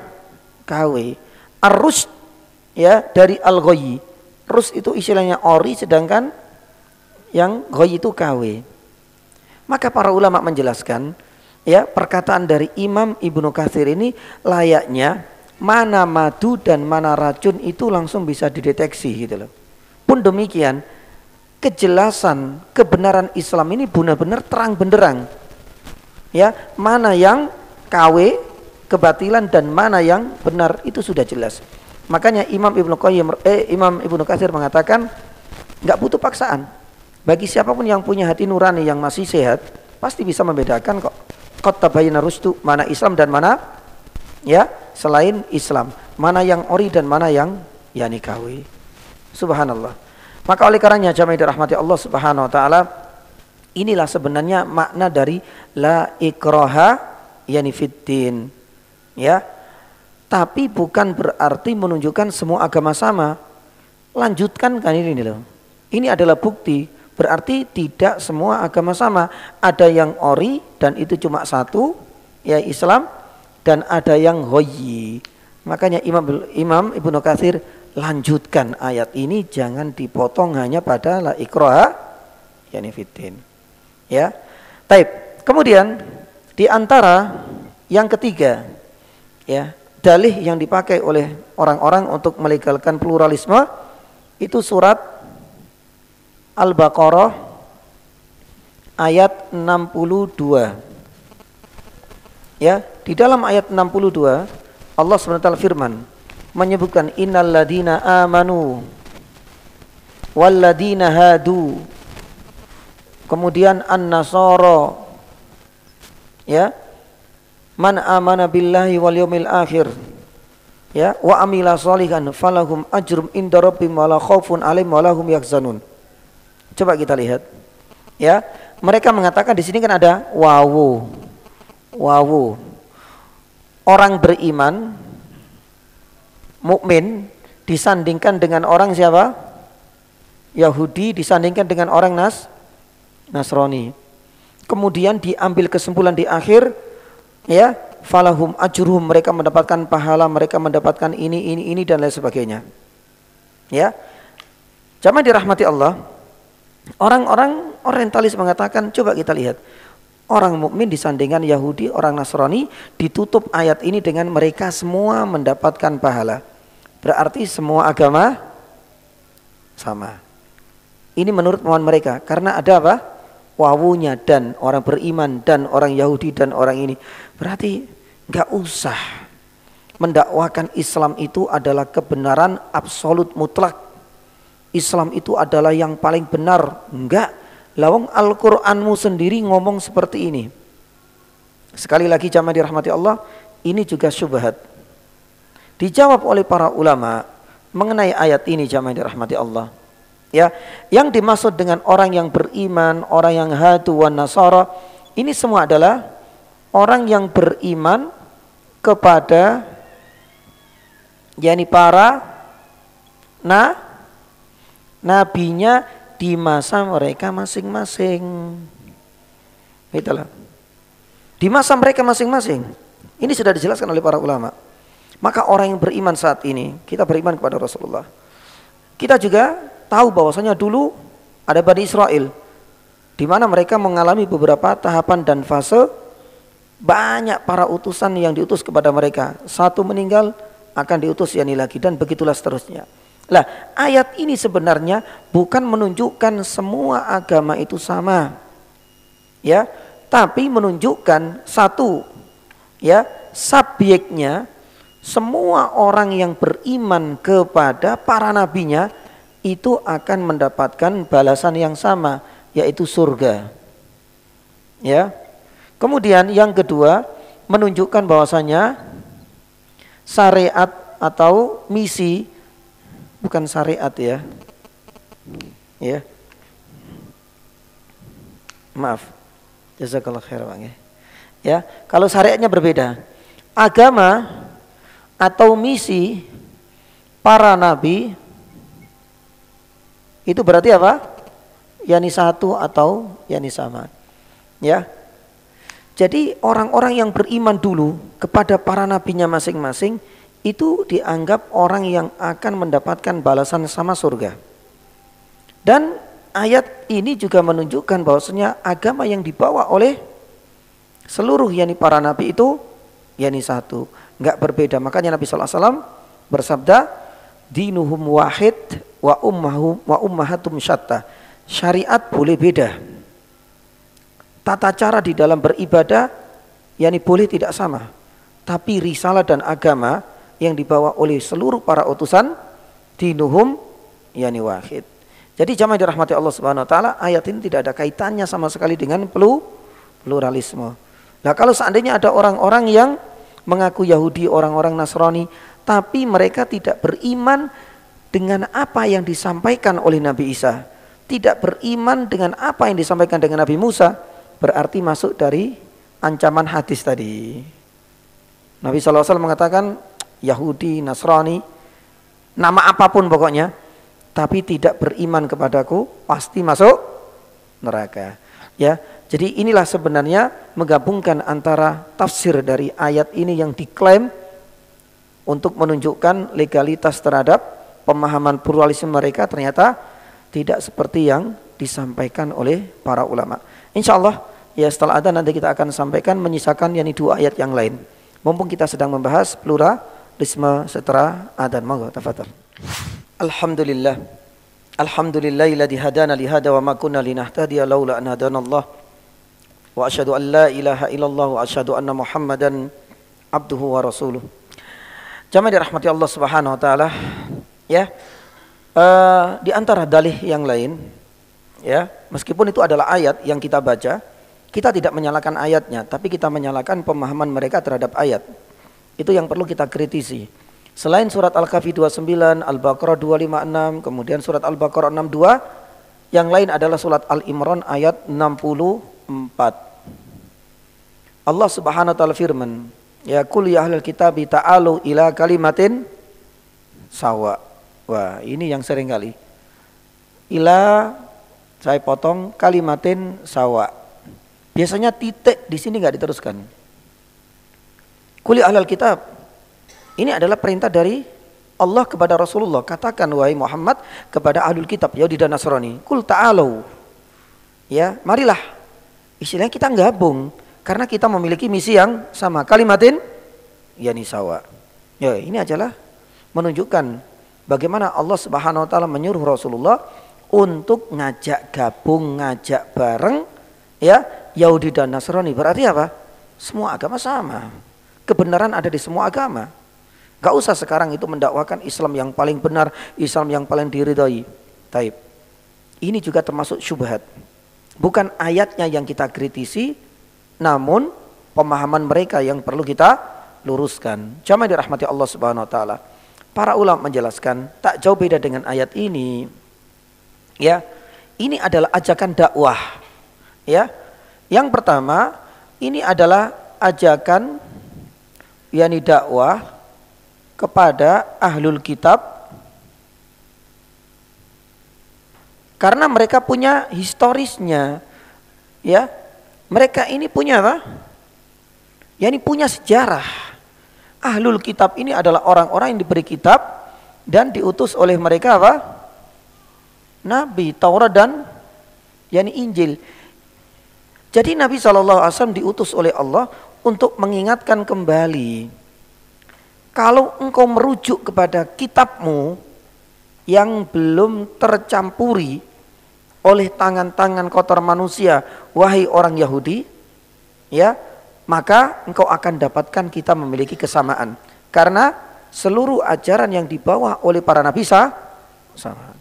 KW. Ar-rusd ya dari al-ghayy. Rus itu istilahnya ori, sedangkan yang ghayy itu KW. Maka para ulama menjelaskan, ya, perkataan dari Imam Ibnu Katsir ini layaknya mana madu dan mana racun itu langsung bisa dideteksi gitu loh. Pun demikian, kejelasan kebenaran Islam ini benar-benar terang benderang. Ya, mana yang KW kebatilan dan mana yang benar itu sudah jelas. Makanya Imam Ibnu Katsir mengatakan nggak butuh paksaan. Bagi siapapun yang punya hati nurani yang masih sehat, pasti bisa membedakan kok. Qad tabayyana rusdu, mana Islam dan mana ya selain Islam, mana yang ori dan mana yang KW. Subhanallah. Maka oleh karenanya jamaah dirahmati Allah Subhanahu wa taala, inilah sebenarnya makna dari la ikraha fiddin. Ya. Tapi bukan berarti menunjukkan semua agama sama. Lanjutkan kan ini loh. Ini adalah bukti, berarti tidak semua agama sama. Ada yang ori dan itu cuma satu, ya Islam, dan ada yang ghayy. Makanya Imam Ibnu Katsir lanjutkan ayat ini, jangan dipotong hanya pada la ikraha fiddin. Ya. Baik. Kemudian di antara yang ketiga, ya, dalih yang dipakai oleh orang-orang untuk melegalkan pluralisme itu surat Al-Baqarah ayat 62. Ya, di dalam ayat 62 Allah SWT firman menyebutkan innal ladina amanu wal ladina hadu, kemudian an-nasara, ya, man amana billahi wal yawmil akhir, ya, wa amila sholihan falahum ajrum inda rabbihim wala khaufun alaihim wala hum yahzanun. Coba kita lihat. Ya, mereka mengatakan di sini kan ada wawu. Orang beriman mukmin disandingkan dengan orang siapa? Yahudi disandingkan dengan orang Nasrani. Kemudian diambil kesimpulan di akhir, ya, falahum ajruhum, mereka mendapatkan pahala, mereka mendapatkan ini dan lain sebagainya. Ya. Jamaah dirahmati Allah. Orang-orang orientalis mengatakan, coba kita lihat. Orang mukmin disandingkan Yahudi, orang Nasrani, ditutup ayat ini dengan mereka semua mendapatkan pahala. Berarti semua agama sama. Ini menurut pemahaman mereka, karena ada apa? Wawunya, dan orang beriman dan orang Yahudi dan orang ini. Berarti nggak usah mendakwakan Islam itu adalah kebenaran absolut mutlak. Islam itu adalah yang paling benar. Enggak. Lawang Al-Qur'anmu sendiri ngomong seperti ini. Sekali lagi jamaah dirahmati Allah, ini juga syubhat. Dijawab oleh para ulama mengenai ayat ini jamaah dirahmati Allah. Ya, yang dimaksud dengan orang yang beriman, orang yang hadu wan nasara, Ini semua adalah orang yang beriman kepada yakni para nabinya di masa mereka masing-masing. Itulah. Di masa mereka masing-masing. Ini sudah dijelaskan oleh para ulama. Maka orang yang beriman saat ini, kita beriman kepada Rasulullah. Kita juga tahu bahwasanya dulu ada Bani Israel, di mana mereka mengalami beberapa tahapan dan fase. Banyak para utusan yang diutus kepada mereka. Satu meninggal, akan diutus yani lagi, dan begitulah seterusnya. Lah, ayat ini sebenarnya bukan menunjukkan semua agama itu sama, ya, tapi menunjukkan satu, ya, subjeknya semua orang yang beriman kepada para nabinya itu akan mendapatkan balasan yang sama, yaitu surga, ya. Kemudian yang kedua menunjukkan bahwasanya syariat atau misi, bukan syariat ya. Ya. Maaf. Jazakallah khair Bang ya. Ya, kalau syariatnya berbeda. Agama atau misi para nabi itu berarti apa? Yani satu atau yani sama. Ya. Jadi orang-orang yang beriman dulu kepada para nabinya masing-masing itu dianggap orang yang akan mendapatkan balasan sama surga. Dan ayat ini juga menunjukkan bahwasanya agama yang dibawa oleh seluruh yani para nabi itu yani satu, enggak berbeda. Makanya Nabi sallallahu alaihi wasallam bersabda, dinuhum wahid wa ummahatum syatta. Syariat boleh beda, tata cara di dalam beribadah yakni boleh tidak sama, tapi risalah dan agama yang dibawa oleh seluruh para utusan dinuhum yakni wahid. Jadi jamaah dirahmati Allah Subhanahu wa taala, ayat ini tidak ada kaitannya sama sekali dengan pluralisme. Nah, kalau seandainya ada orang-orang yang mengaku Yahudi, orang-orang Nasrani, tapi mereka tidak beriman dengan apa yang disampaikan oleh Nabi Isa, tidak beriman dengan apa yang disampaikan dengan Nabi Musa, berarti masuk dari ancaman hadis tadi. Nabi SAW mengatakan Yahudi, Nasrani, nama apapun pokoknya, tapi tidak beriman kepadaku pasti masuk neraka. Ya, jadi inilah sebenarnya menggabungkan antara tafsir dari ayat ini yang diklaim untuk menunjukkan legalitas terhadap pemahaman pluralisme mereka, ternyata tidak seperti yang disampaikan oleh para ulama. InsyaAllah ya setelah ada nanti kita akan sampaikan menyisakan yakni dua ayat yang lain. Mumpung kita sedang membahas pluralisme setelah adzan. Monggo tafadhol. Alhamdulillah. Alhamdulillahilladzi hadana li hada wa ma kunna linahtadiya laula an hadanallah. Wa asyhadu an la ilaha illallah wa asyhadu anna Muhammadan abduhu wa rasuluh. Jamaah dirahmati Allah Subhanahu wa taala. Ya. Di antara dalih yang lain, ya, meskipun itu adalah ayat yang kita baca, kita tidak menyalahkan ayatnya, tapi kita menyalahkan pemahaman mereka terhadap ayat. Itu yang perlu kita kritisi. Selain surat Al-Kahfi 29, Al-Baqarah 256, kemudian surat Al-Baqarah 62, yang lain adalah surat Al-Imran ayat 64. Allah Subhanahu wa taala firman, ya qul ya ahlal kitabi ta'alu ila kalimatin sawa. Wah, ini yang sering kali. Ila saya potong kalimatin sawa. Biasanya titik di sini enggak diteruskan. Qul ya ahlal kitab. Ini adalah perintah dari Allah kepada Rasulullah. Katakan wahai Muhammad kepada ahlul kitab Yahudi dan Nasrani, qul ta'alu. Ya, marilah. Istilahnya kita gabung karena kita memiliki misi yang sama, kalimatin yani sawa. Ya, ini adalah menunjukkan bagaimana Allah Subhanahu wa taala menyuruh Rasulullah untuk ngajak gabung, ngajak bareng ya Yahudi dan Nasrani. Berarti apa? Semua agama sama. Kebenaran ada di semua agama. Gak usah sekarang itu mendakwakan Islam yang paling benar, Islam yang paling diridhai. Taib. Ini juga termasuk syubhat. Bukan ayatnya yang kita kritisi, namun pemahaman mereka yang perlu kita luruskan. Jamaah dirahmati Allah Subhanahu wa taala. Para ulama menjelaskan tak jauh beda dengan ayat ini. Ya, ini adalah ajakan dakwah. Ya. Yang pertama, ini adalah ajakan yakni dakwah kepada ahlul kitab, karena mereka punya historisnya, ya. Mereka ini punya apa? Yani punya sejarah. Ahlul kitab ini adalah orang-orang yang diberi kitab dan diutus oleh mereka apa? Nabi, Taurat dan yani Injil. Jadi Nabi SAW diutus oleh Allah untuk mengingatkan kembali, kalau engkau merujuk kepada kitabmu yang belum tercampuri oleh tangan-tangan kotor manusia, wahai orang Yahudi, ya, maka engkau akan dapatkan kita memiliki kesamaan. Karena seluruh ajaran yang dibawa oleh para nabi sama.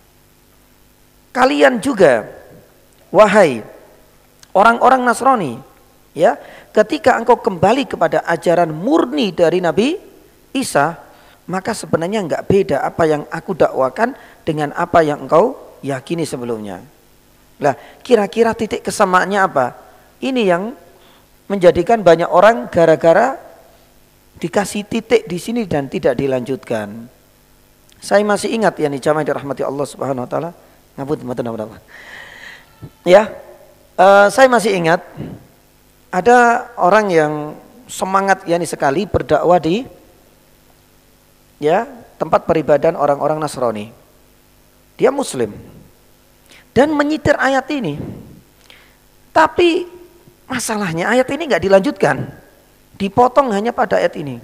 Kalian juga, wahai orang-orang Nasrani, ya, ketika engkau kembali kepada ajaran murni dari Nabi Isa, maka sebenarnya enggak beda apa yang aku dakwakan dengan apa yang engkau yakini sebelumnya. Lah, kira-kira titik kesamaannya apa? Ini yang menjadikan banyak orang gara-gara dikasih titik di sini dan tidak dilanjutkan. Saya masih ingat ya nih, jamaah dirahmati Allah Subhanahu wa taala. Ya, saya masih ingat ada orang yang semangat yakni sekali berdakwah di ya tempat peribadahan orang-orang Nasrani. Dia Muslim dan menyitir ayat ini. Tapi masalahnya ayat ini nggak dilanjutkan, dipotong hanya pada ayat ini.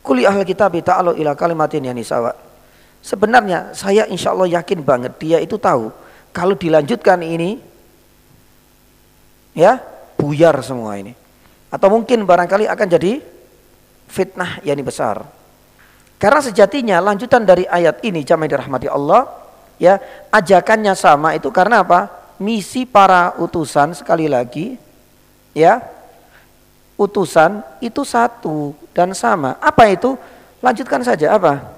Qul ya ahlal kitab ta'alu ila kalimatin yani sawa. Sebenarnya saya insya Allah yakin banget dia itu tahu kalau dilanjutkan ini, ya buyar semua ini. Atau mungkin barangkali akan jadi fitnah yani besar. Karena sejatinya lanjutan dari ayat ini, jamaah dirahmati Allah, ya ajakannya sama itu karena apa? Misi para utusan sekali lagi, ya utusan itu satu dan sama. Apa itu? Lanjutkan saja apa?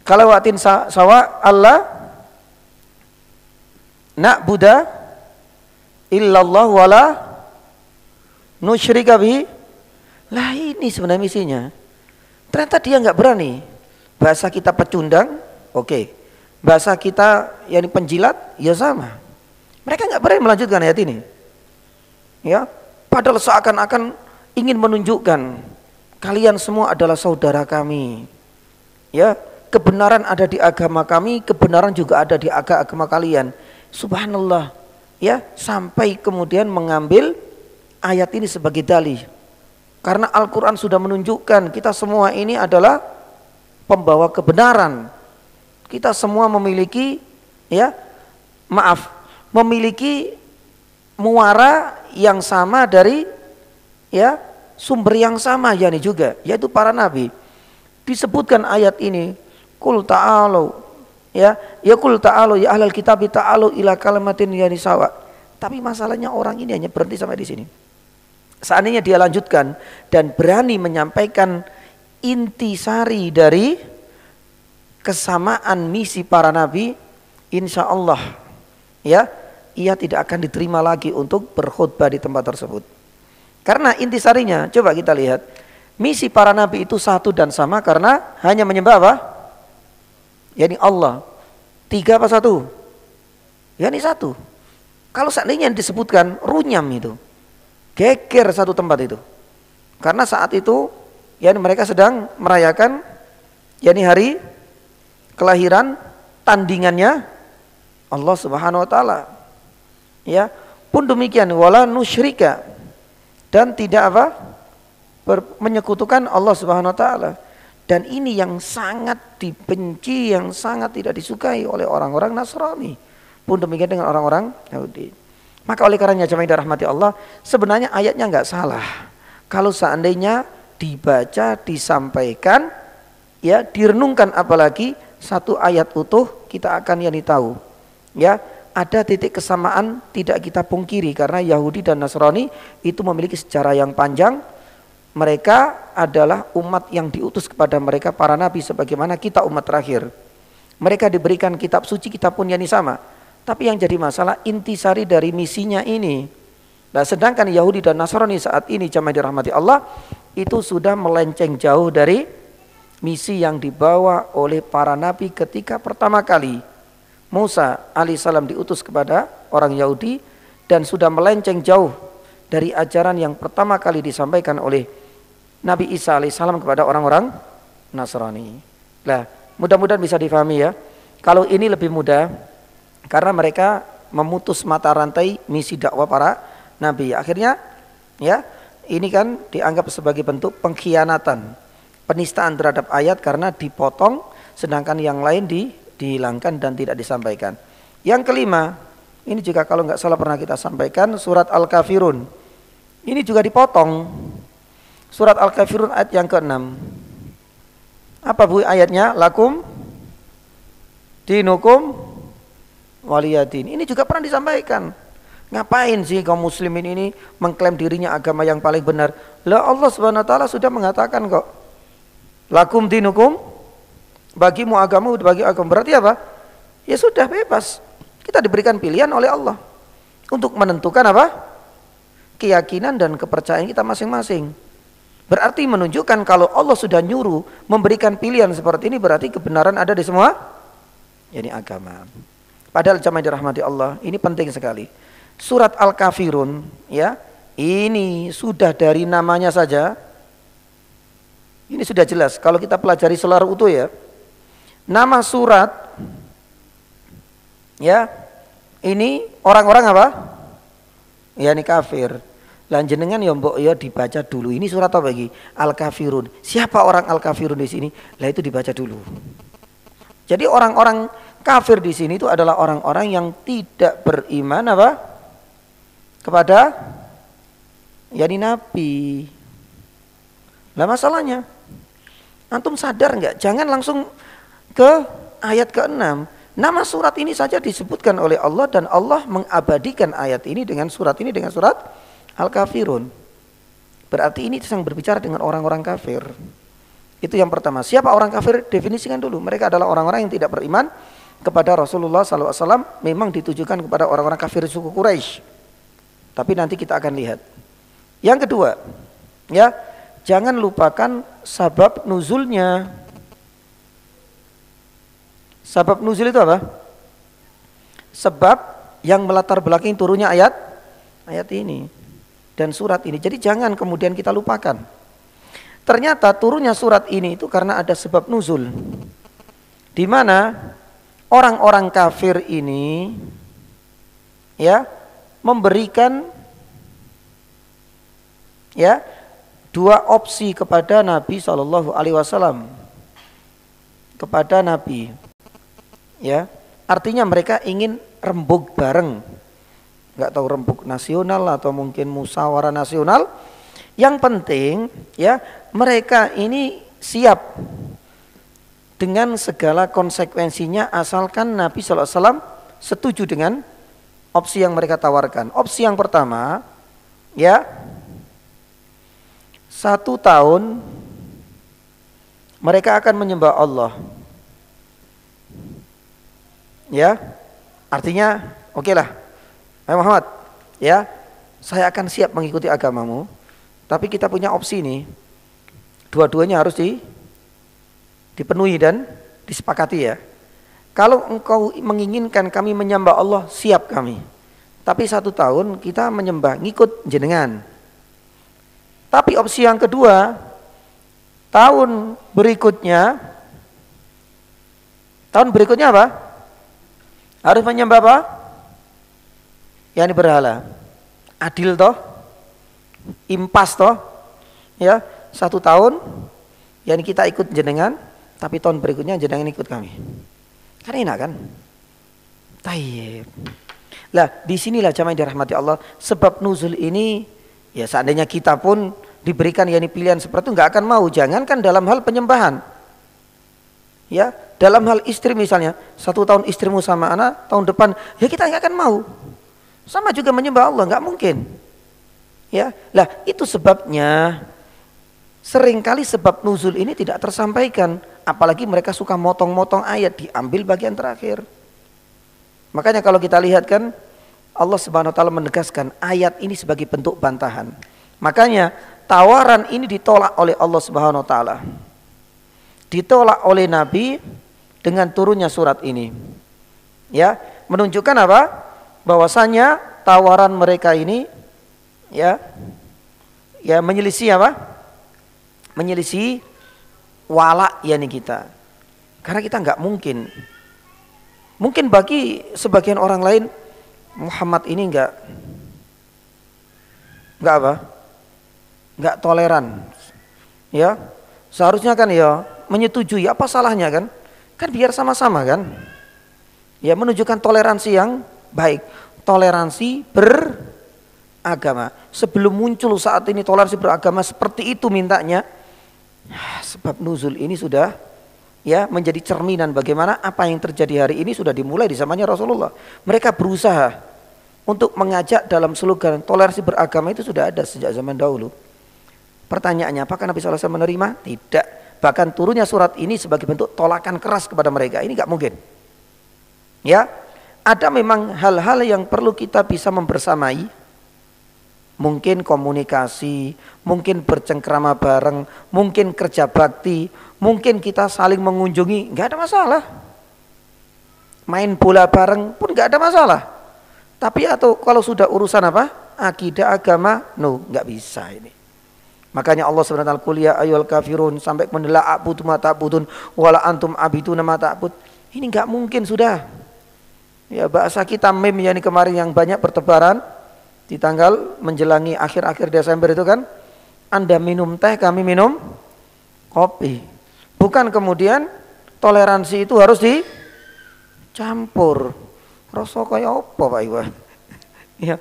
Kalau watin sawa Allah na'buda illallah wala nusyrika bihi. Lah ini sebenarnya misinya. Ternyata dia nggak berani. Bahasa kita pecundang, oke. Bahasa kita yang penjilat, ya sama. Mereka nggak berani melanjutkan ayat ini. Ya, padahal seakan-akan ingin menunjukkan kalian semua adalah saudara kami. Ya, kebenaran ada di agama kami, kebenaran juga ada di agama kalian. Subhanallah. Ya, sampai kemudian mengambil ayat ini sebagai dalih. Karena Al-Quran sudah menunjukkan kita semua ini adalah pembawa kebenaran. Kita semua memiliki, ya, memiliki muara yang sama dari, ya, sumber yang sama, yakni juga, yaitu para nabi. Disebutkan ayat ini, qul ta'alu, ya qul ta'alu ya ahlal kitab ta'alu ila kalimatin yani sawa. Tapi masalahnya orang ini hanya berhenti sampai di sini. Seandainya dia lanjutkan dan berani menyampaikan intisari dari kesamaan misi para nabi, insya Allah, ya, ia tidak akan diterima lagi untuk berkhutbah di tempat tersebut. Karena intisarinya, coba kita lihat, misi para nabi itu satu dan sama karena hanya menyembah apa? Yani Allah. 3 apa 1? Yani 1. Kalau seandainya disebutkan runyam itu, geger satu tempat itu. Karena saat itu yani mereka sedang merayakan yani hari kelahiran tandingannya Allah Subhanahu wa taala. Ya, pun demikian wala nusyrika, dan tidak apa? Menyekutukan Allah Subhanahu wa taala. Dan ini yang sangat dibenci, yang sangat tidak disukai oleh orang-orang Nasrani. Pun demikian dengan orang-orang Yahudi. Maka oleh karenanya jemaah dirahmati Allah, sebenarnya ayatnya enggak salah. Kalau seandainya dibaca, disampaikan, ya direnungkan, apalagi satu ayat utuh, kita akan yani tahu. Ya, ada titik kesamaan tidak kita pungkiri karena Yahudi dan Nasrani itu memiliki sejarah yang panjang. Mereka adalah umat yang diutus kepada mereka para nabi sebagaimana kita umat terakhir. Mereka diberikan kitab suci, kita pun yani sama. Tapi yang jadi masalah intisari dari misinya ini. Nah, sedangkan Yahudi dan Nasrani saat ini jamaah dirahmati Allah itu sudah melenceng jauh dari misi yang dibawa oleh para nabi ketika pertama kali Musa alaihissalam diutus kepada orang Yahudi, dan sudah melenceng jauh dari ajaran yang pertama kali disampaikan oleh Nabi Isa alaihissalam kepada orang-orang Nasrani. Nah, mudah-mudahan bisa difahami ya. Kalau ini lebih mudah karena mereka memutus mata rantai misi dakwah para nabi. Akhirnya ya, ini kan dianggap sebagai bentuk pengkhianatan, penistaan terhadap ayat karena dipotong sedangkan yang lain dihilangkan dan tidak disampaikan. Yang kelima, ini juga kalau nggak salah pernah kita sampaikan, surat Al-Kafirun. Ini juga dipotong. Surat Al-Kafirun ayat yang ke-6. Apa bu ayatnya? Lakum dinukum waliyadin. Ini juga pernah disampaikan. Ngapain sih kaum muslimin ini mengklaim dirinya agama yang paling benar? Lah Allah Subhanahu wa taala sudah mengatakan kok. Lakum dinukum, bagimu agamamu, bagi agama. Berarti apa? Ya sudah bebas. Kita diberikan pilihan oleh Allah untuk menentukan apa? Keyakinan dan kepercayaan kita masing-masing. Berarti menunjukkan kalau Allah sudah nyuruh memberikan pilihan seperti ini, berarti kebenaran ada di semua yakni agama. Padahal jamaah dirahmati Allah, ini penting sekali. Surat Al-Kafirun ya, ini sudah dari namanya saja ini sudah jelas kalau kita pelajari secara utuh ya. Nama surat ya, ini orang-orang apa? Ya ini kafir. Lanjenengan ya mbok ya dibaca dulu. Ini surat apa lagi? Al-Kafirun. Siapa orang Al-Kafirun di sini? Lah itu dibaca dulu. Jadi orang-orang kafir di sini itu adalah orang-orang yang tidak beriman apa? Kepada yakni nabi. Lah masalahnya antum sadar enggak? Jangan langsung ke ayat ke-6. Nama surat ini saja disebutkan oleh Allah dan Allah mengabadikan ayat ini dengan surat ini dengan surat Al-Kafirun. Berarti ini sedang berbicara dengan orang-orang kafir. Itu yang pertama. Siapa orang kafir? Definisikan dulu. Mereka adalah orang-orang yang tidak beriman kepada Rasulullah SAW. Memang ditujukan kepada orang-orang kafir suku Quraisy. Tapi nanti kita akan lihat. Yang kedua, ya, jangan lupakan sabab nuzulnya. Sabab nuzul itu apa? Sebab yang melatar belakangi turunnya ayat ini dan surat ini. Jadi jangan kemudian kita lupakan. Ternyata turunnya surat ini itu karena ada sebab nuzul. Di mana orang-orang kafir ini ya memberikan ya dua opsi kepada Nabi Shallallahu Alaihi Wasallam, kepada Nabi. Ya, artinya mereka ingin rembuk bareng, nggak tahu rembuk nasional atau mungkin musyawarah nasional. Yang penting ya mereka ini siap dengan segala konsekuensinya asalkan Nabi Sallallahu Alaihi Wasallam setuju dengan opsi yang mereka tawarkan. Opsi yang pertama ya 1 tahun mereka akan menyembah Allah. Ya, artinya oke lah, Muhammad, ya, saya akan siap mengikuti agamamu, tapi kita punya opsi nih, dua-duanya harus dipenuhi dan disepakati ya. Kalau engkau menginginkan kami menyembah Allah, siap kami, tapi 1 tahun kita menyembah, ngikut jenengan. Tapi opsi yang kedua, tahun berikutnya apa? Harus menyembah apa? Ya ini berhala. Adil toh? Impas toh? Ya, 1 tahun yang kita ikut jenengan, tapi tahun berikutnya jenengan ikut kami. Kan enak kan? Tayyib. Lah, disinilah jamaah dirahmati Allah, sebab nuzul ini ya seandainya kita pun diberikan yakni pilihan seperti itu nggak akan mau. Jangankan dalam hal penyembahan. Ya, dalam hal istri misalnya, 1 tahun istrimu sama anak, tahun depan ya kita nggak akan mau. Sama juga menyembah Allah, nggak mungkin. Ya, lah itu sebabnya seringkali sebab nuzul ini tidak tersampaikan, apalagi mereka suka motong-motong ayat, diambil bagian terakhir. Makanya kalau kita lihat kan Allah Subhanahu wa taala menegaskan ayat ini sebagai bentuk bantahan. Makanya tawaran ini ditolak oleh Allah Subhanahu wa taala. Ditolak oleh Nabi dengan turunnya surat ini. Ya, menunjukkan apa? Bahwasanya tawaran mereka ini ya menyelisih apa? Menyelisih wala yakni kita. Karena kita nggak mungkin bagi sebagian orang lain Muhammad ini nggak apa? Nggak toleran. Ya. Seharusnya kan ya menyetujui, apa salahnya kan? Kan biar sama-sama kan? Ya, menunjukkan toleransi yang baik, toleransi beragama. Sebelum muncul saat ini toleransi beragama seperti itu mintanya, sebab nuzul ini sudah ya menjadi cerminan bagaimana apa yang terjadi hari ini sudah dimulai di zamannya Rasulullah. Mereka berusaha untuk mengajak dalam slogan toleransi beragama itu sudah ada sejak zaman dahulu. Pertanyaannya, apakah Nabi SAW menerima? Tidak. Bahkan turunnya surat ini sebagai bentuk tolakan keras kepada mereka. Ini nggak mungkin. Ya, ada memang hal-hal yang perlu kita bisa membersamai. Mungkin komunikasi, mungkin bercengkrama bareng, mungkin kerja bakti, mungkin kita saling mengunjungi, nggak ada masalah. Main bola bareng pun nggak ada masalah. Tapi atau kalau sudah urusan apa? Akidah agama, no, nggak bisa ini. Makanya Allah Subhanahu wa taala kuliah ayyuhal kafirun sampai menela a'budu ma ta'budun wala antum abiduna ma ta'bud. Ini enggak mungkin sudah. Ya bahasa kita meme yang kemarin yang banyak bertebaran di tanggal menjelangi akhir-akhir Desember itu kan, Anda minum teh, kami minum kopi. Bukan kemudian toleransi itu harus dicampur. Rasa kaya apa Pak Iwan? Ya.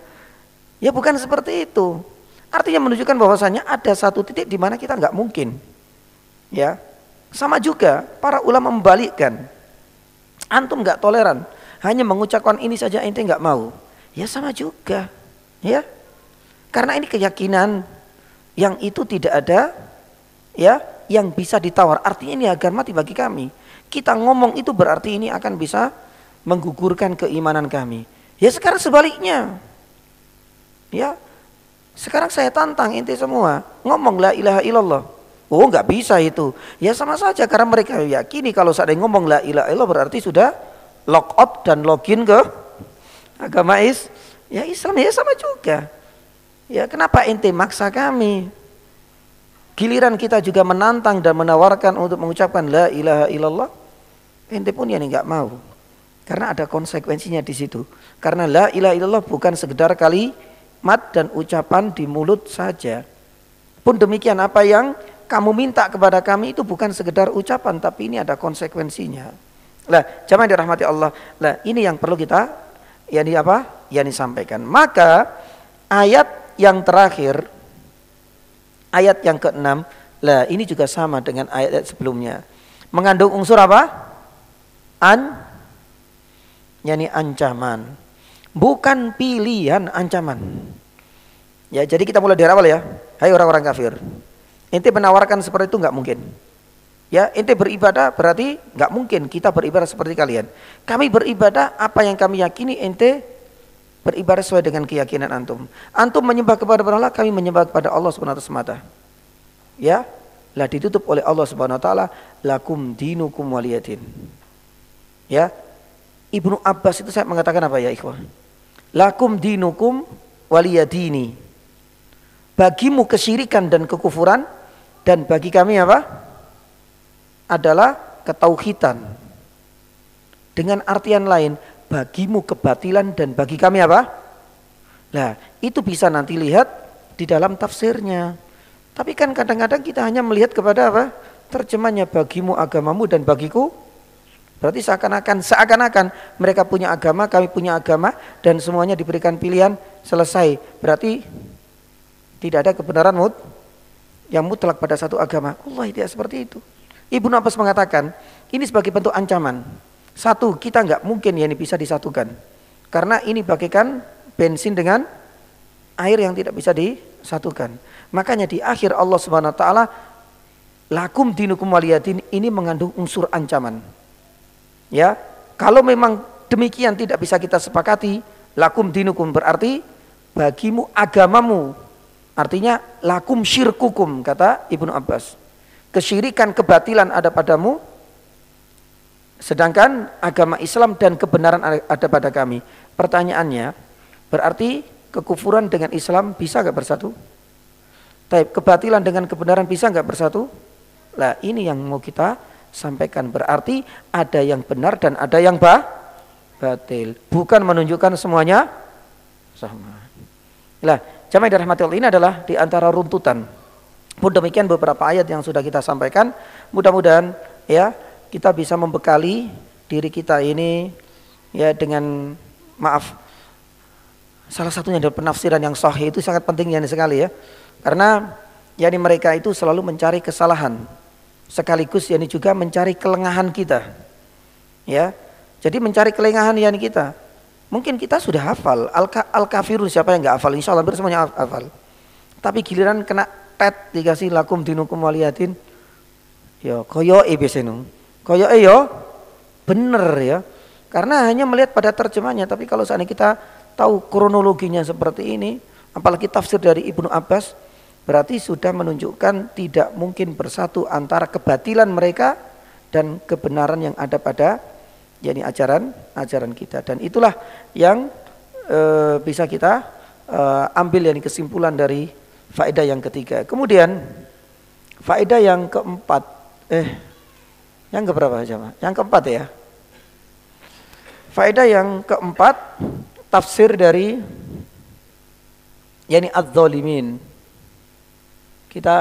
Ya bukan seperti itu. Artinya menunjukkan bahwasanya ada satu titik di mana kita nggak mungkin, ya. Sama juga para ulama membalikkan. Antum nggak toleran, hanya mengucapkan ini saja ente nggak mau, ya sama juga, ya. Karena ini keyakinan yang itu tidak ada, ya, yang bisa ditawar. Artinya ini harga mati bagi kami. Kita ngomong itu berarti ini akan bisa menggugurkan keimanan kami. Ya sekarang sebaliknya, ya. Sekarang saya tantang ente semua ngomong la ilaha illallah. Oh nggak bisa itu. Ya sama saja karena mereka yakini kalau seandainya ngomong la ilaha illallah berarti sudah lock out dan login ke agama ya Islam. Ya sama juga. Ya kenapa ente maksa kami? Giliran kita juga menantang dan menawarkan untuk mengucapkan la ilaha illallah, ente pun yang nggak mau. Karena ada konsekuensinya di situ. Karena la ilaha illallah bukan sekedar kalimat dan ucapan di mulut saja. Pun demikian apa yang kamu minta kepada kami itu bukan sekedar ucapan, tapi ini ada konsekuensinya. Lah, jamaah dirahmati Allah. Lah, ini yang perlu kita yang disampaikan. Maka ayat yang terakhir, ayat yang ke-6, lah ini juga sama dengan ayat sebelumnya. Mengandung unsur apa? Ancaman. Bukan pilihan, ancaman. Ya, jadi kita mulai dari awal ya. Hai orang-orang kafir, ente menawarkan seperti itu nggak mungkin. Ya, ente beribadah berarti nggak mungkin kita beribadah seperti kalian. Kami beribadah apa yang kami yakini, ente beribadah sesuai dengan keyakinan antum. Antum menyembah kepada Allah, kami menyembah kepada Allah Subhanahu wa taala semata. Ya, lah ditutup oleh Allah Subhanahu wa taala, lakum dinukum waliyadin. Ya, Ibnu Abbas itu saya mengatakan apa ya ikhwah? Lakum dinukum waliyadini. Bagimu kesyirikan dan kekufuran, dan bagi kami apa? Adalah ketauhidan. Dengan artian lain, bagimu kebatilan dan bagi kami apa? Nah, itu bisa nanti lihat di dalam tafsirnya. Tapi kan kadang-kadang kita hanya melihat kepada apa? Terjemahnya bagimu agamamu dan bagiku. Berarti seakan-akan mereka punya agama, kami punya agama, dan semuanya diberikan pilihan, selesai. Berarti tidak ada kebenaran yang mutlak pada satu agama. Allah tidak seperti itu. Ibnu Abbas mengatakan ini sebagai bentuk ancaman. Satu, kita nggak mungkin ini bisa disatukan, karena ini bagaikan bensin dengan air yang tidak bisa disatukan. Makanya di akhir Allah Subhanahu wa taala, lakum dinukum waliyadin, ini mengandung unsur ancaman. Ya, kalau memang demikian tidak bisa kita sepakati, lakum dinukum berarti bagimu agamamu. Artinya lakum syirkukum, kata Ibnu Abbas. Kesyirikan, kebatilan ada padamu, sedangkan agama Islam dan kebenaran ada pada kami. Pertanyaannya, berarti kekufuran dengan Islam bisa gak bersatu? Kebatilan dengan kebenaran bisa gak bersatu? Lah ini yang mau kita sampaikan. Berarti ada yang benar dan ada yang batil. Bukan menunjukkan semuanya sama. Lah, jamaah yang dirahmati Allah, ini adalah di antara runtutan. Pun demikian beberapa ayat yang sudah kita sampaikan. Mudah-mudahan ya kita bisa membekali diri kita ini ya dengan, maaf, salah satunya adalah penafsiran yang sahih. Itu sangat penting sekali ya. Karena yakni mereka itu selalu mencari kesalahan, sekaligus yakni juga mencari kelengahan kita. Ya. Jadi mencari kelengahan yakni kita. Mungkin kita sudah hafal Al-Kafirun, siapa yang enggak hafal? Insya Allah hampir semuanya hafal. Tapi giliran kena tet dikasih lakum dinukum waliyatin, ya koyo biasanya. Koyo yo bener ya. Karena hanya melihat pada terjemahnya. Tapi kalau seandainya kita tahu kronologinya seperti ini, apalagi tafsir dari Ibnu Abbas, berarti sudah menunjukkan tidak mungkin bersatu antara kebatilan mereka dan kebenaran yang ada pada yakni ajaran kita. Dan itulah yang bisa kita ambil yakni kesimpulan dari faedah yang ketiga. Kemudian faedah yang keempat, yang keberapa jemaah? Yang keempat ya. Faedah yang keempat, tafsir dari yakni adz-dzalimin. Kita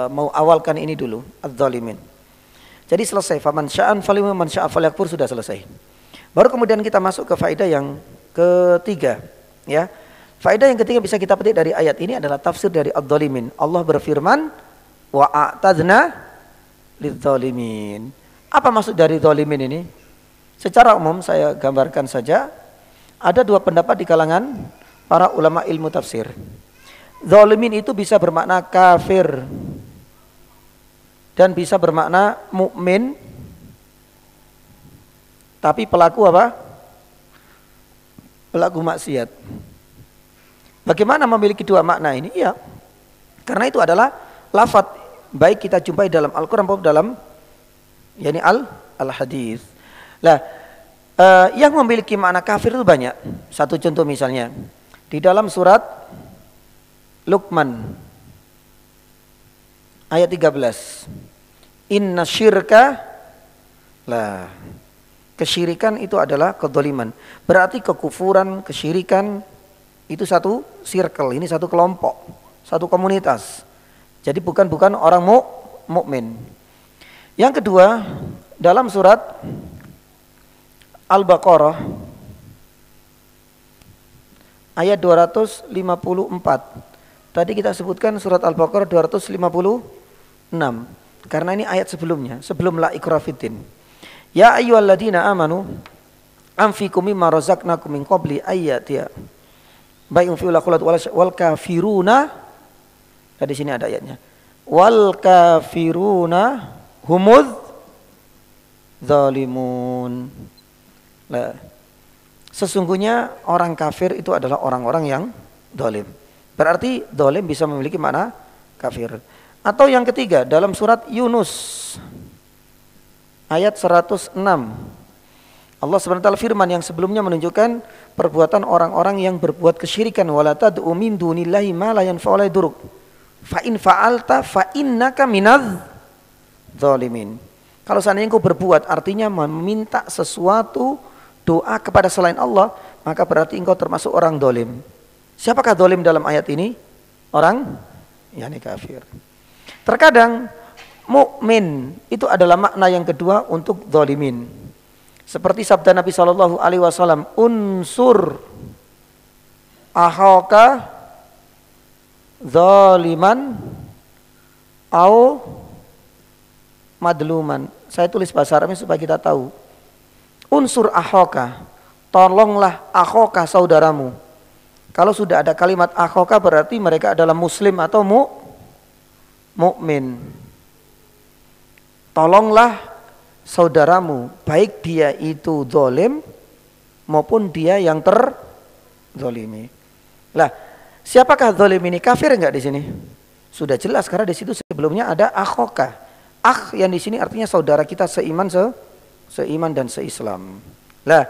mau awalkan ini dulu, adz-dzalimin. Jadi selesai, faman sya'an falyu'min man sya'a falyakfur, sudah selesai. Baru kemudian kita masuk ke faedah yang ketiga, ya. Faedah yang ketiga bisa kita petik dari ayat ini adalah tafsir dari adz-dzalimin. Allah berfirman, wa a'tadna lidz-dzalimin. Apa maksud dari dzalimin ini? Secara umum saya gambarkan saja, ada dua pendapat di kalangan para ulama ilmu tafsir. Dzalimin itu bisa bermakna kafir dan bisa bermakna mukmin, tapi pelaku apa? Pelaku maksiat. Bagaimana memiliki dua makna ini? Ya, karena itu adalah lafadz baik kita jumpai dalam Al-Quran maupun dalam yakni al-hadis. Lah, yang memiliki makna kafir itu banyak. Satu contoh misalnya di dalam surat Luqman ayat 13. Inna syirka, lah, kesyirikan itu adalah kedzaliman. Berarti kekufuran, kesyirikan itu satu circle, ini satu kelompok, satu komunitas. Jadi bukan orang mukmin. Yang kedua, dalam surat Al-Baqarah ayat 254. Tadi kita sebutkan surat Al-Baqarah 256. Karena ini ayat sebelumnya, sebelum la ikraha fiddin. Ya ayyuhalladzina amanu anfiqu mimma razaqnakum min qabli ayyatiya bai'un fi ulaqalat wal kafiruna. Di sini ada ayatnya. Wal kafiruna humudz zalimun. Nah, sesungguhnya orang kafir itu adalah orang-orang yang zalim. Berarti zalim bisa memiliki makna kafir. Atau yang ketiga dalam surat Yunus ayat 106. Allah SWT firman yang sebelumnya menunjukkan perbuatan orang-orang yang berbuat kesyirikan, wala tad'u min dunillahi ma la yanfa'u wa la yadurruk. Fa in fa'alta fa innaka minadz zalimin. Kalau seandainya engkau berbuat, artinya meminta sesuatu, doa kepada selain Allah, maka berarti engkau termasuk orang zalim. Siapakah zalim dalam ayat ini? Orang yakni kafir. Terkadang mukmin itu adalah makna yang kedua untuk zalimin. Seperti sabda Nabi sallallahu alaihi wasallam, unsur akhaka zaliman au madluman. Saya tulis bahasa Arabnya supaya kita tahu. Unsur akhaka, tolonglah akhaka saudaramu. Kalau sudah ada kalimat akhaka berarti mereka adalah muslim atau mukmin. Tolonglah saudaramu, baik dia itu zalim maupun dia yang terzalimi. Lah, siapakah zalim ini? Kafir enggak di sini? Sudah jelas karena di situ sebelumnya ada akhoka. Akh yang di sini artinya saudara kita seiman dan seislam. Lah,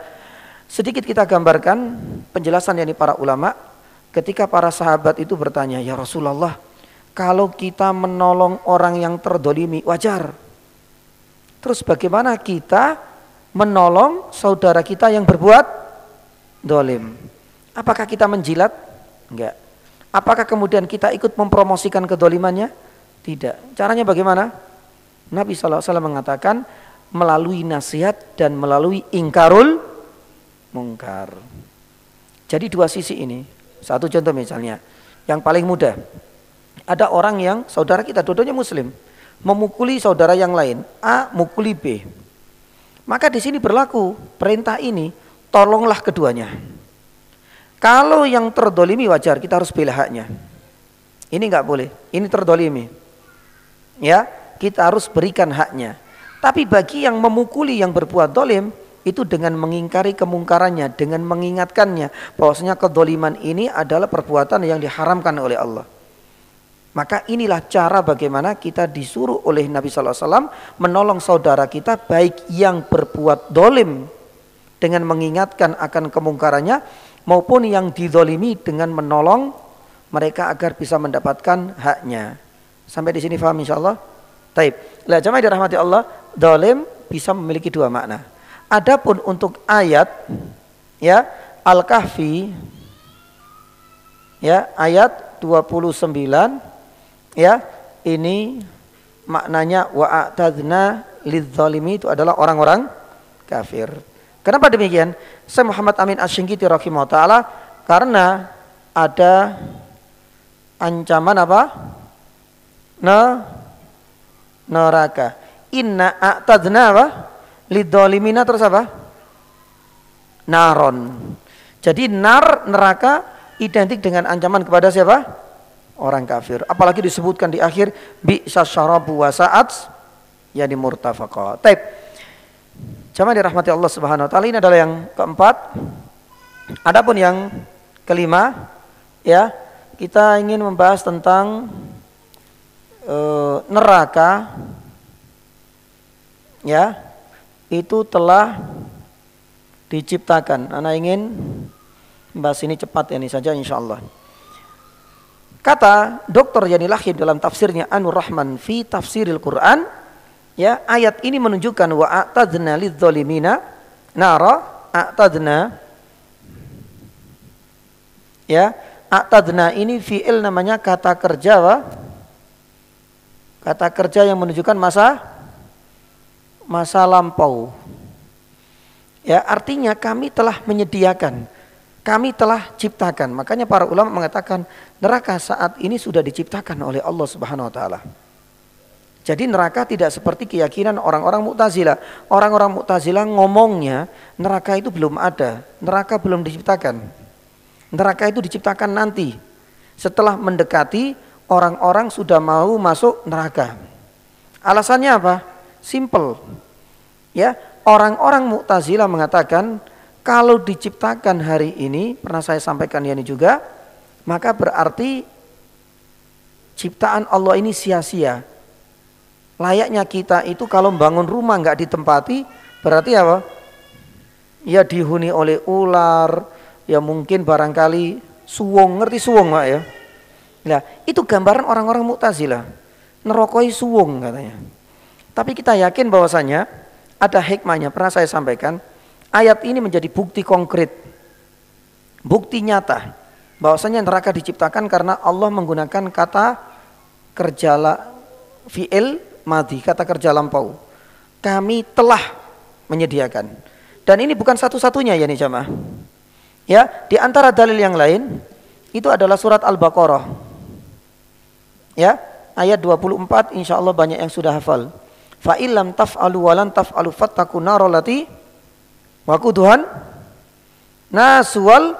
sedikit kita gambarkan penjelasan dari para ulama ketika para sahabat itu bertanya, "Ya Rasulullah, kalau kita menolong orang yang terdolimi wajar. Terus bagaimana kita menolong saudara kita yang berbuat dolim? Apakah kita menjilat? Enggak. Apakah kemudian kita ikut mempromosikan kedolimannya? Tidak. Caranya bagaimana? Nabi SAW mengatakan melalui nasihat dan melalui ingkarul mungkar. Jadi dua sisi ini. Satu contoh misalnya, yang paling mudah. Ada orang yang saudara kita dua-duanya muslim, memukuli saudara yang lain, A mukuli B. Maka di sini berlaku perintah ini, tolonglah keduanya. Kalau yang terdolimi wajar, kita harus bela haknya. Ini nggak boleh, ini terdolimi. Ya, kita harus berikan haknya. Tapi bagi yang memukuli yang berbuat dolim, itu dengan mengingkari kemungkarannya, dengan mengingatkannya bahwasanya kedoliman ini adalah perbuatan yang diharamkan oleh Allah. Maka inilah cara bagaimana kita disuruh oleh Nabi SAW menolong saudara kita baik yang berbuat dolim dengan mengingatkan akan kemungkarannya maupun yang dizolimi dengan menolong mereka agar bisa mendapatkan haknya. Sampai di sini paham insyaallah? Taib. Lah jamaah dirahmati Allah, dolim bisa memiliki dua makna. Adapun untuk ayat ya Al-Kahfi ya ayat 29 ya, ini maknanya wa'atadna lidzalimi itu adalah orang-orang kafir. Kenapa demikian? Syekh Muhammad Amin Asy-Syinkiti rahimahullah taala karena ada ancaman apa? Neraka. Inna a'tadna apa? Lidzalimina terus apa? Naron. Jadi neraka identik dengan ancaman kepada siapa? Orang kafir. Apalagi disebutkan di akhir bi'sa syarabu wa sa'at yani murtafaqa. Taib. Jamaah dirahmati Allah Subhanahu wa taala, ini adalah yang keempat. Adapun yang kelima ya, kita ingin membahas tentang neraka ya, itu telah diciptakan. Ana ingin membahas ini cepat ini saja insyaallah. Kata Dr. Yani Lahid dalam tafsirnya Anur Rahman fi Tafsiril Quran, ya, ayat ini menunjukkan wa a'tadna lidzalimina nara, a'tadna ya, a'tadna ini fi'il namanya kata kerja kata kerja yang menunjukkan masa lampau. Ya, artinya kami telah menyediakan, kami telah ciptakan. Makanya para ulama mengatakan neraka saat ini sudah diciptakan oleh Allah Subhanahu wa taala. Jadi neraka tidak seperti keyakinan orang-orang Mu'tazilah. Orang-orang Mu'tazilah ngomongnya neraka itu belum ada, neraka belum diciptakan. Neraka itu diciptakan nanti setelah mendekati orang-orang sudah mau masuk neraka. Alasannya apa? Simple. Ya, orang-orang Mu'tazilah mengatakan kalau diciptakan hari ini, pernah saya sampaikan ini juga, maka berarti ciptaan Allah ini sia-sia. Layaknya kita itu kalau membangun rumah nggak ditempati, berarti apa? Ya dihuni oleh ular, ya mungkin barangkali suwung, ngerti suwung Pak ya? Nah, itu gambaran orang-orang Mu'tazilah, nerokoi suwung katanya. Tapi kita yakin bahwasanya ada hikmahnya. Pernah saya sampaikan, ayat ini menjadi bukti konkret, bukti nyata bahwasanya neraka diciptakan karena Allah menggunakan kata kerja fi'il madhi, kata kerja lampau. Kami telah menyediakan. Dan ini bukan satu-satunya ya nih jamaah. Ya, di antara dalil yang lain itu adalah surat Al-Baqarah. Ya, ayat 24 insyaallah banyak yang sudah hafal. Fa illam taf'alu wa lan taf'alu fattaqun nar allati waquduhan naswal.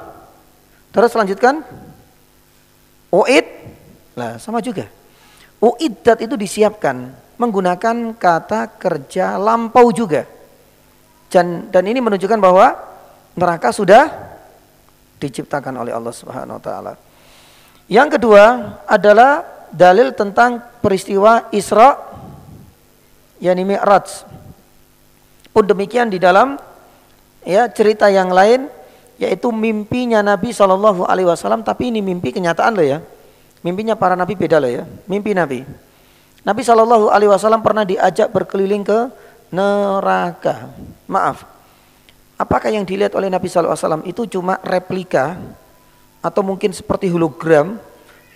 Terus lanjutkan. Uid. Lah, sama juga. Uiddat itu disiapkan menggunakan kata kerja lampau juga. Dan ini menunjukkan bahwa neraka sudah diciptakan oleh Allah Subhanahu wa taala. Yang kedua adalah dalil tentang peristiwa Isra yakni Mi'raj. Pun demikian di dalam cerita yang lain, yaitu mimpinya Nabi SAW, tapi ini mimpi kenyataan loh ya. Mimpinya para nabi beda loh ya. Mimpi Nabi SAW pernah diajak berkeliling ke neraka. Maaf, apakah yang dilihat oleh Nabi SAW itu cuma replika, atau mungkin seperti hologram,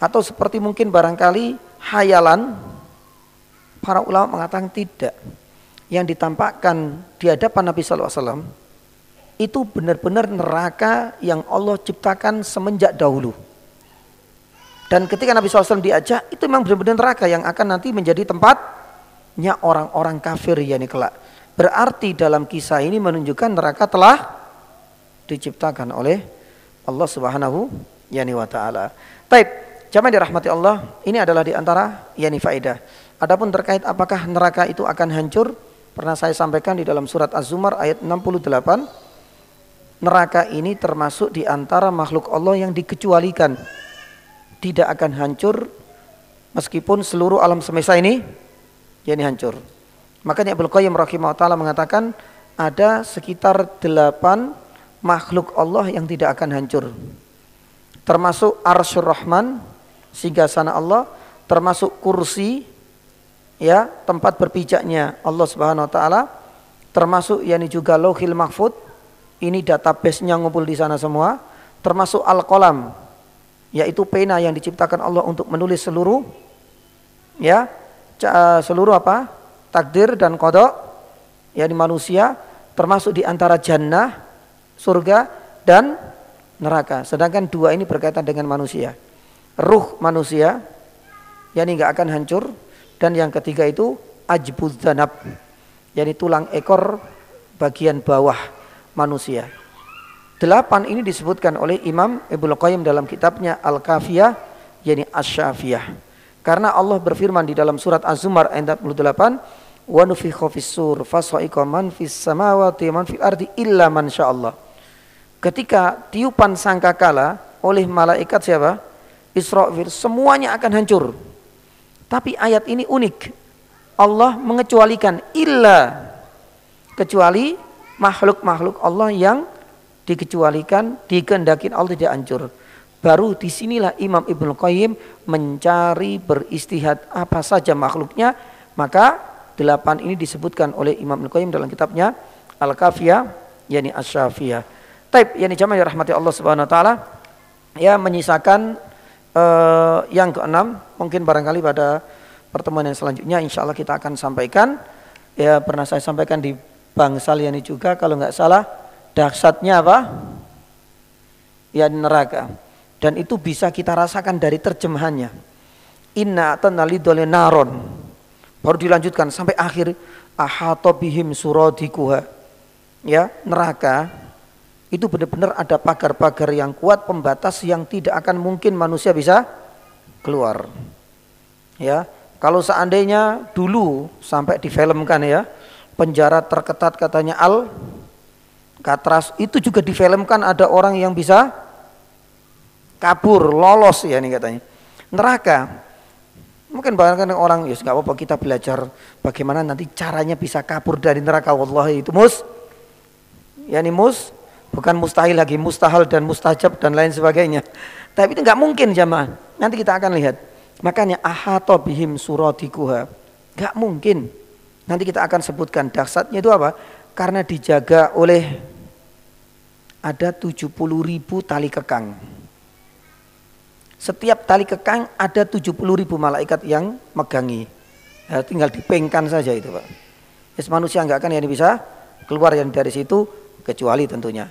atau seperti mungkin barangkali hayalan? Para ulama mengatakan tidak. Yang ditampakkan di hadapan Nabi SAW itu benar-benar neraka yang Allah ciptakan semenjak dahulu. Dan ketika Nabi SAW diajak, itu memang benar-benar neraka yang akan nanti menjadi tempatnya orang-orang kafir yakni kelak. Berarti dalam kisah ini menunjukkan neraka telah diciptakan oleh Allah Subhanahu wa taala. Taib, jamaah dirahmati Allah, ini adalah di antara yakni faedah. Adapun terkait apakah neraka itu akan hancur, pernah saya sampaikan di dalam surat Az-Zumar ayat 68. Neraka ini termasuk di antara makhluk Allah yang dikecualikan, tidak akan hancur meskipun seluruh alam semesta ini yakni hancur. Makanya Ibnu Qayyim rahimahullah ta'ala mengatakan ada sekitar 8 makhluk Allah yang tidak akan hancur. Termasuk Arsyur Rahman, singgasana Allah, termasuk kursi, ya, tempat berpijaknya Allah Subhanahu wa taala, termasuk yakni juga Lauhil Mahfud, ini database-nya ngumpul di sana semua, termasuk Al-Qalam, yaitu pena yang diciptakan Allah untuk menulis seluruh takdir dan qada yakni manusia, termasuk di antara jannah, surga, dan neraka. Sedangkan 2 ini berkaitan dengan manusia. Ruh manusia yakni enggak akan hancur, dan yang ketiga itu ajbuz dzanab, yakni tulang ekor bagian bawah manusia. 8 ini disebutkan oleh Imam Ibnu Qayyim dalam kitabnya Al-Kafiyah yakni Asy-Syafiyah. Karena Allah berfirman di dalam surat Az-Zumar ayat 48, wa nufikha fis-sur fasaiqa man fis samawati man fil ardi illa man sya'allah. Ketika tiupan sangkakala oleh malaikat siapa? Israfil, semuanya akan hancur. Tapi ayat ini unik. Allah mengecualikan illa, kecuali makhluk-makhluk Allah yang dikecualikan, dikehendakin Allah tidak hancur. Baru disinilah Imam Ibnu Qayyim mencari beristihad apa saja makhluknya. Maka 8 ini disebutkan oleh Imam Ibnu Qayyim dalam kitabnya Al-Kafiyah yakni Asy-Syafiyah. Taib, yakni jamaah rahmati Allah Subhanahu wa taala, ya, menyisakan yang keenam, mungkin barangkali pada pertemuan yang selanjutnya insyaallah kita akan sampaikan. Ya, pernah saya sampaikan di Bangsal ini juga kalau nggak salah, dahsyatnya apa? Ya, neraka. Dan itu bisa kita rasakan dari terjemahannya. Inna tanalidul naron. Baru dilanjutkan sampai akhir ahata bihim suradikuha. Ya, neraka itu benar-benar ada pagar-pagar yang kuat, pembatas yang tidak akan mungkin manusia bisa keluar. Ya, kalau seandainya dulu sampai difilmkan ya, penjara terketat katanya Alcatraz, itu juga difilmkan ada orang yang bisa kabur, lolos ya ini katanya. Neraka, mungkin bahkan orang, ya nggak apa-apa kita belajar bagaimana nanti caranya bisa kabur dari neraka. Wallahi itu bukan mustahil lagi, mustahil dan mustajab dan lain sebagainya. Tapi itu nggak mungkin jamaah. Nanti kita akan lihat. Makanya ahata bihim suradikuha, nggak mungkin. Nanti kita akan sebutkan dahsyatnya itu apa? Karena dijaga oleh ada 70.000 tali kekang. Setiap tali kekang ada 70.000 malaikat yang megangi. Ya, tinggal dipengkan saja itu Pak. Yes, manusia nggak akan yang bisa keluar yang dari situ, kecuali tentunya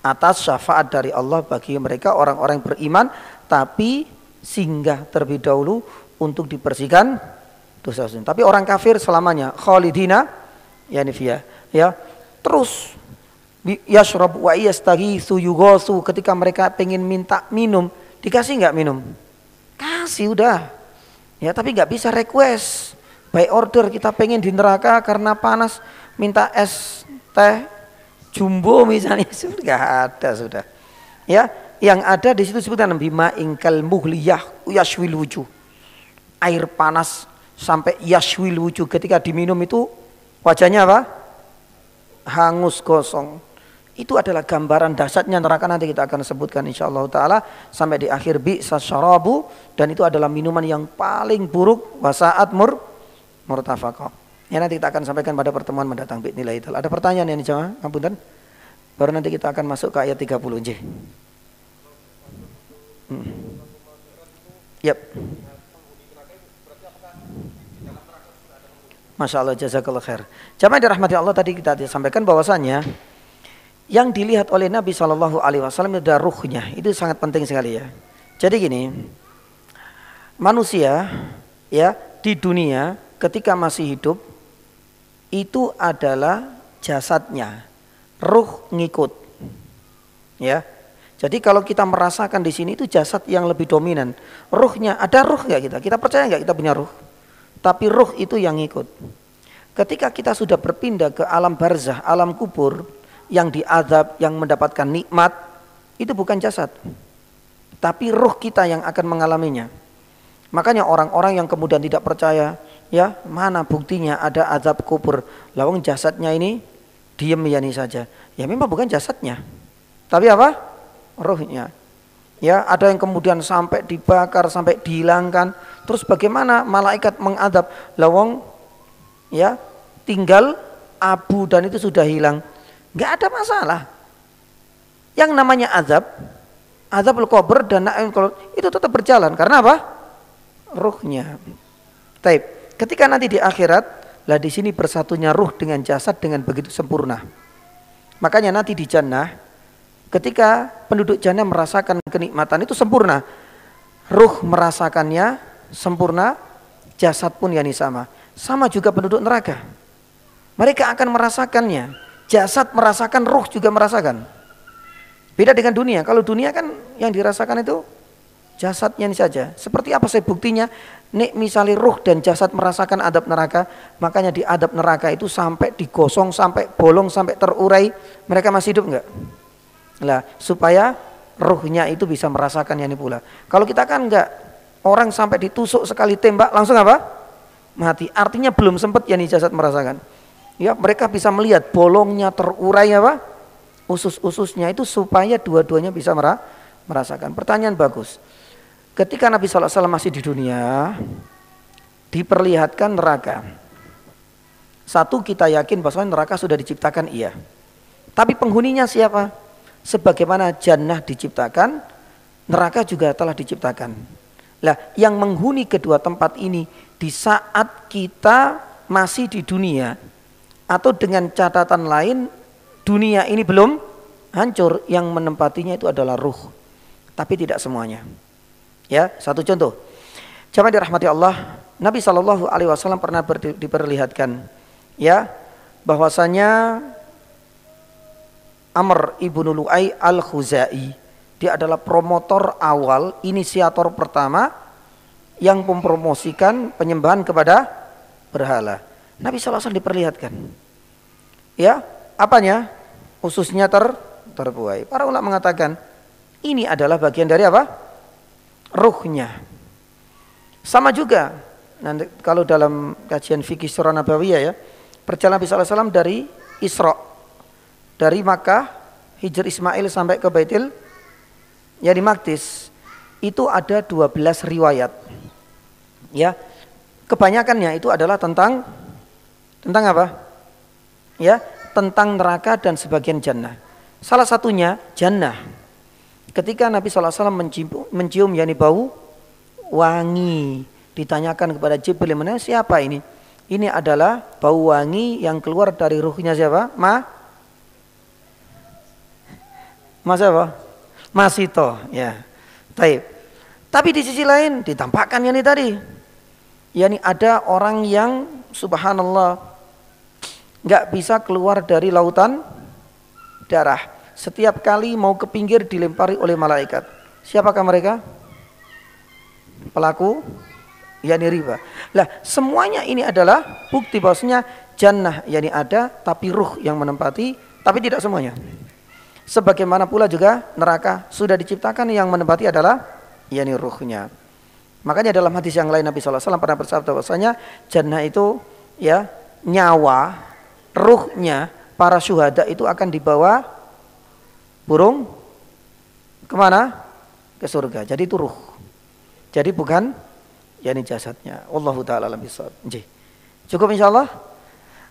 atas syafaat dari Allah bagi mereka orang-orang beriman, tapi singgah terlebih dahulu untuk dibersihkan dosa-dosa. Tapi orang kafir selamanya khalidina yani fiha, ya. Terus yashrabu wa yastaghitsu yughasu, ketika mereka pengen minta minum, dikasih nggak minum? Kasih udah. Ya, tapi nggak bisa request by order. Kita pengen di neraka karena panas, minta es teh jumbo misalnya, sudah nggak ada sudah. Ya, yang ada di situ sebutan bima ingkal muhliyah yashwil wujuh. Air panas sampai yashwil wujuh, ketika diminum itu wajahnya apa? Hangus gosong. Itu adalah gambaran dahsyatnya neraka, nanti kita akan sebutkan insyaallah taala sampai di akhir bi'sa syarabu, dan itu adalah minuman yang paling buruk wasaat murtafaqah. Ya, nanti kita akan sampaikan pada pertemuan mendatang bi'idznillah. Ada pertanyaan yang dijawab? Apunten. Baru nanti kita akan masuk ke ayat 30 nggih. Yap. Masya Allah, jazakallah khair. Jamaah dirahmati Allah, tadi kita sampaikan bahwasanya yang dilihat oleh Nabi SAW itu adalah ruhnya. Itu sangat penting sekali ya. Jadi gini, manusia ya di dunia ketika masih hidup itu adalah jasadnya, ruh ngikut. Ya. Jadi kalau kita merasakan di sini itu jasad yang lebih dominan. Ruhnya, ada ruh nggak kita? Kita percaya nggak kita punya ruh? Tapi ruh itu yang ngikut. Ketika kita sudah berpindah ke alam barzah, alam kubur, yang diazab, yang mendapatkan nikmat, itu bukan jasad, tapi ruh kita yang akan mengalaminya. Makanya orang-orang yang kemudian tidak percaya, ya mana buktinya ada azab kubur? Lawang jasadnya ini diem ya ini saja. Ya memang bukan jasadnya, tapi apa? Ruhnya. Ya, ada yang kemudian sampai dibakar, sampai dihilangkan. Terus bagaimana malaikat mengadab? Lawang ya tinggal abu dan itu sudah hilang. Nggak ada masalah. Yang namanya azabul qabr dan na'imul khuld itu tetap berjalan. Karena apa? Ruhnya. Taib. Ketika nanti di akhirat, lah di sini bersatunya ruh dengan jasad dengan begitu sempurna. Makanya nanti di jannah, ketika penduduk jannah merasakan kenikmatan itu sempurna, ruh merasakannya sempurna, jasad pun yani sama. Sama juga penduduk neraka. Mereka akan merasakannya. Jasad merasakan, ruh juga merasakan. Beda dengan dunia. Kalau dunia kan yang dirasakan itu jasadnya ini saja. Seperti apa saya buktinya? Nek misalnya ruh dan jasad merasakan adab neraka, makanya di adab neraka itu sampai digosong, sampai bolong, sampai terurai, mereka masih hidup enggak? Lah, supaya ruhnya itu bisa merasakan ini pula. Kalau kita kan enggak, orang sampai ditusuk sekali tembak langsung apa? Mati. Artinya belum sempat yani jasad merasakan. Ya, mereka bisa melihat bolongnya terurai apa? Usus-ususnya itu supaya dua-duanya bisa merasakan. Pertanyaan bagus. Ketika Nabi SAW masih di dunia, diperlihatkan neraka. Satu, kita yakin bahwa neraka sudah diciptakan, iya. Tapi penghuninya siapa? Sebagaimana jannah diciptakan, neraka juga telah diciptakan. Lah, yang menghuni kedua tempat ini di saat kita masih di dunia, atau dengan catatan lain, dunia ini belum hancur, yang menempatinya itu adalah ruh. Tapi tidak semuanya. Ya, satu contoh. Jamaah dirahmati Allah, Nabi SAW pernah diperlihatkan, ya, bahwasanya Amr ibnu Lu'ay al-Khuzai, dia adalah promotor awal, inisiator pertama yang mempromosikan penyembahan kepada berhala. Nabi SAW diperlihatkan, ya, apanya? Ususnya terbuai. Para ulama mengatakan ini adalah bagian dari apa? Ruhnya. Sama juga nanti kalau dalam kajian fikih Sirah Nabawiyah ya, perjalanan Nabi SAW dari Isra, dari Makkah hijrah Ismail sampai ke Baitul ya di Maqdis, itu ada 12 riwayat. Ya, kebanyakannya itu adalah tentang apa? Ya, tentang neraka dan sebagian jannah. Salah satunya jannah. Ketika Nabi SAW mencium yani bau wangi, ditanyakan kepada Jibril, siapa ini? Ini adalah bau wangi yang keluar dari ruhnya siapa? Mas apa? Masito, ya. Taib. Tapi di sisi lain ditampakkan yani tadi, yani ada orang yang subhanallah nggak bisa keluar dari lautan darah. Setiap kali mau ke pinggir dilempari oleh malaikat. Siapakah mereka? Pelaku yakni riba. Lah, semuanya ini adalah bukti bahwasanya jannah yakni ada, tapi ruh yang menempati Tapi tidak semuanya. Sebagaimana pula juga neraka sudah diciptakan, yang menempati adalah yakni ruhnya. Makanya dalam hadis yang lain Nabi SAW pernah bersabda bahwasanya jannah itu ya nyawa, ruhnya para syuhada itu akan dibawa burung kemana? Ke surga. Jadi itu ruh. Jadi bukan yakni jasadnya. Wallahu taala alam bisawab. Cukup insyaallah.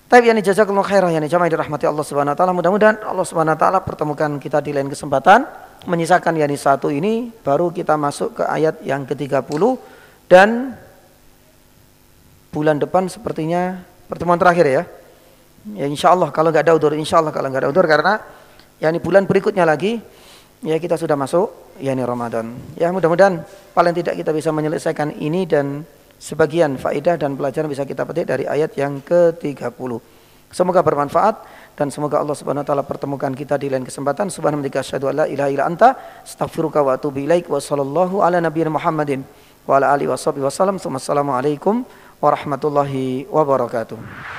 Tapi yani jazakallahu khairan yani jamaah dirahmati Allah Subhanahu wa taala. Mudah-mudahan Allah Subhanahu wa taala pertemukan kita di lain kesempatan, menyisakan yani satu ini baru kita masuk ke ayat yang ke-30 dan bulan depan sepertinya pertemuan terakhir ya. Ya insyaallah kalau enggak ada udzur, insyaallah kalau enggak ada udzur karena yani bulan berikutnya lagi ya kita sudah masuk yani Ramadan. Ya mudah-mudahan paling tidak kita bisa menyelesaikan ini dan sebagian faedah dan pelajaran bisa kita petik dari ayat yang ke-30. Semoga bermanfaat dan semoga Allah Subhanahu wa taala pertemukan kita di lain kesempatan. Subhanallah asyhadu an la ilaha illa anta astaghfiruka wa atubu ilaik wa sallallahu ala nabiyina Muhammadin wa ala alihi washabihi wasallam. Assalamualaikum warahmatullahi wabarakatuh.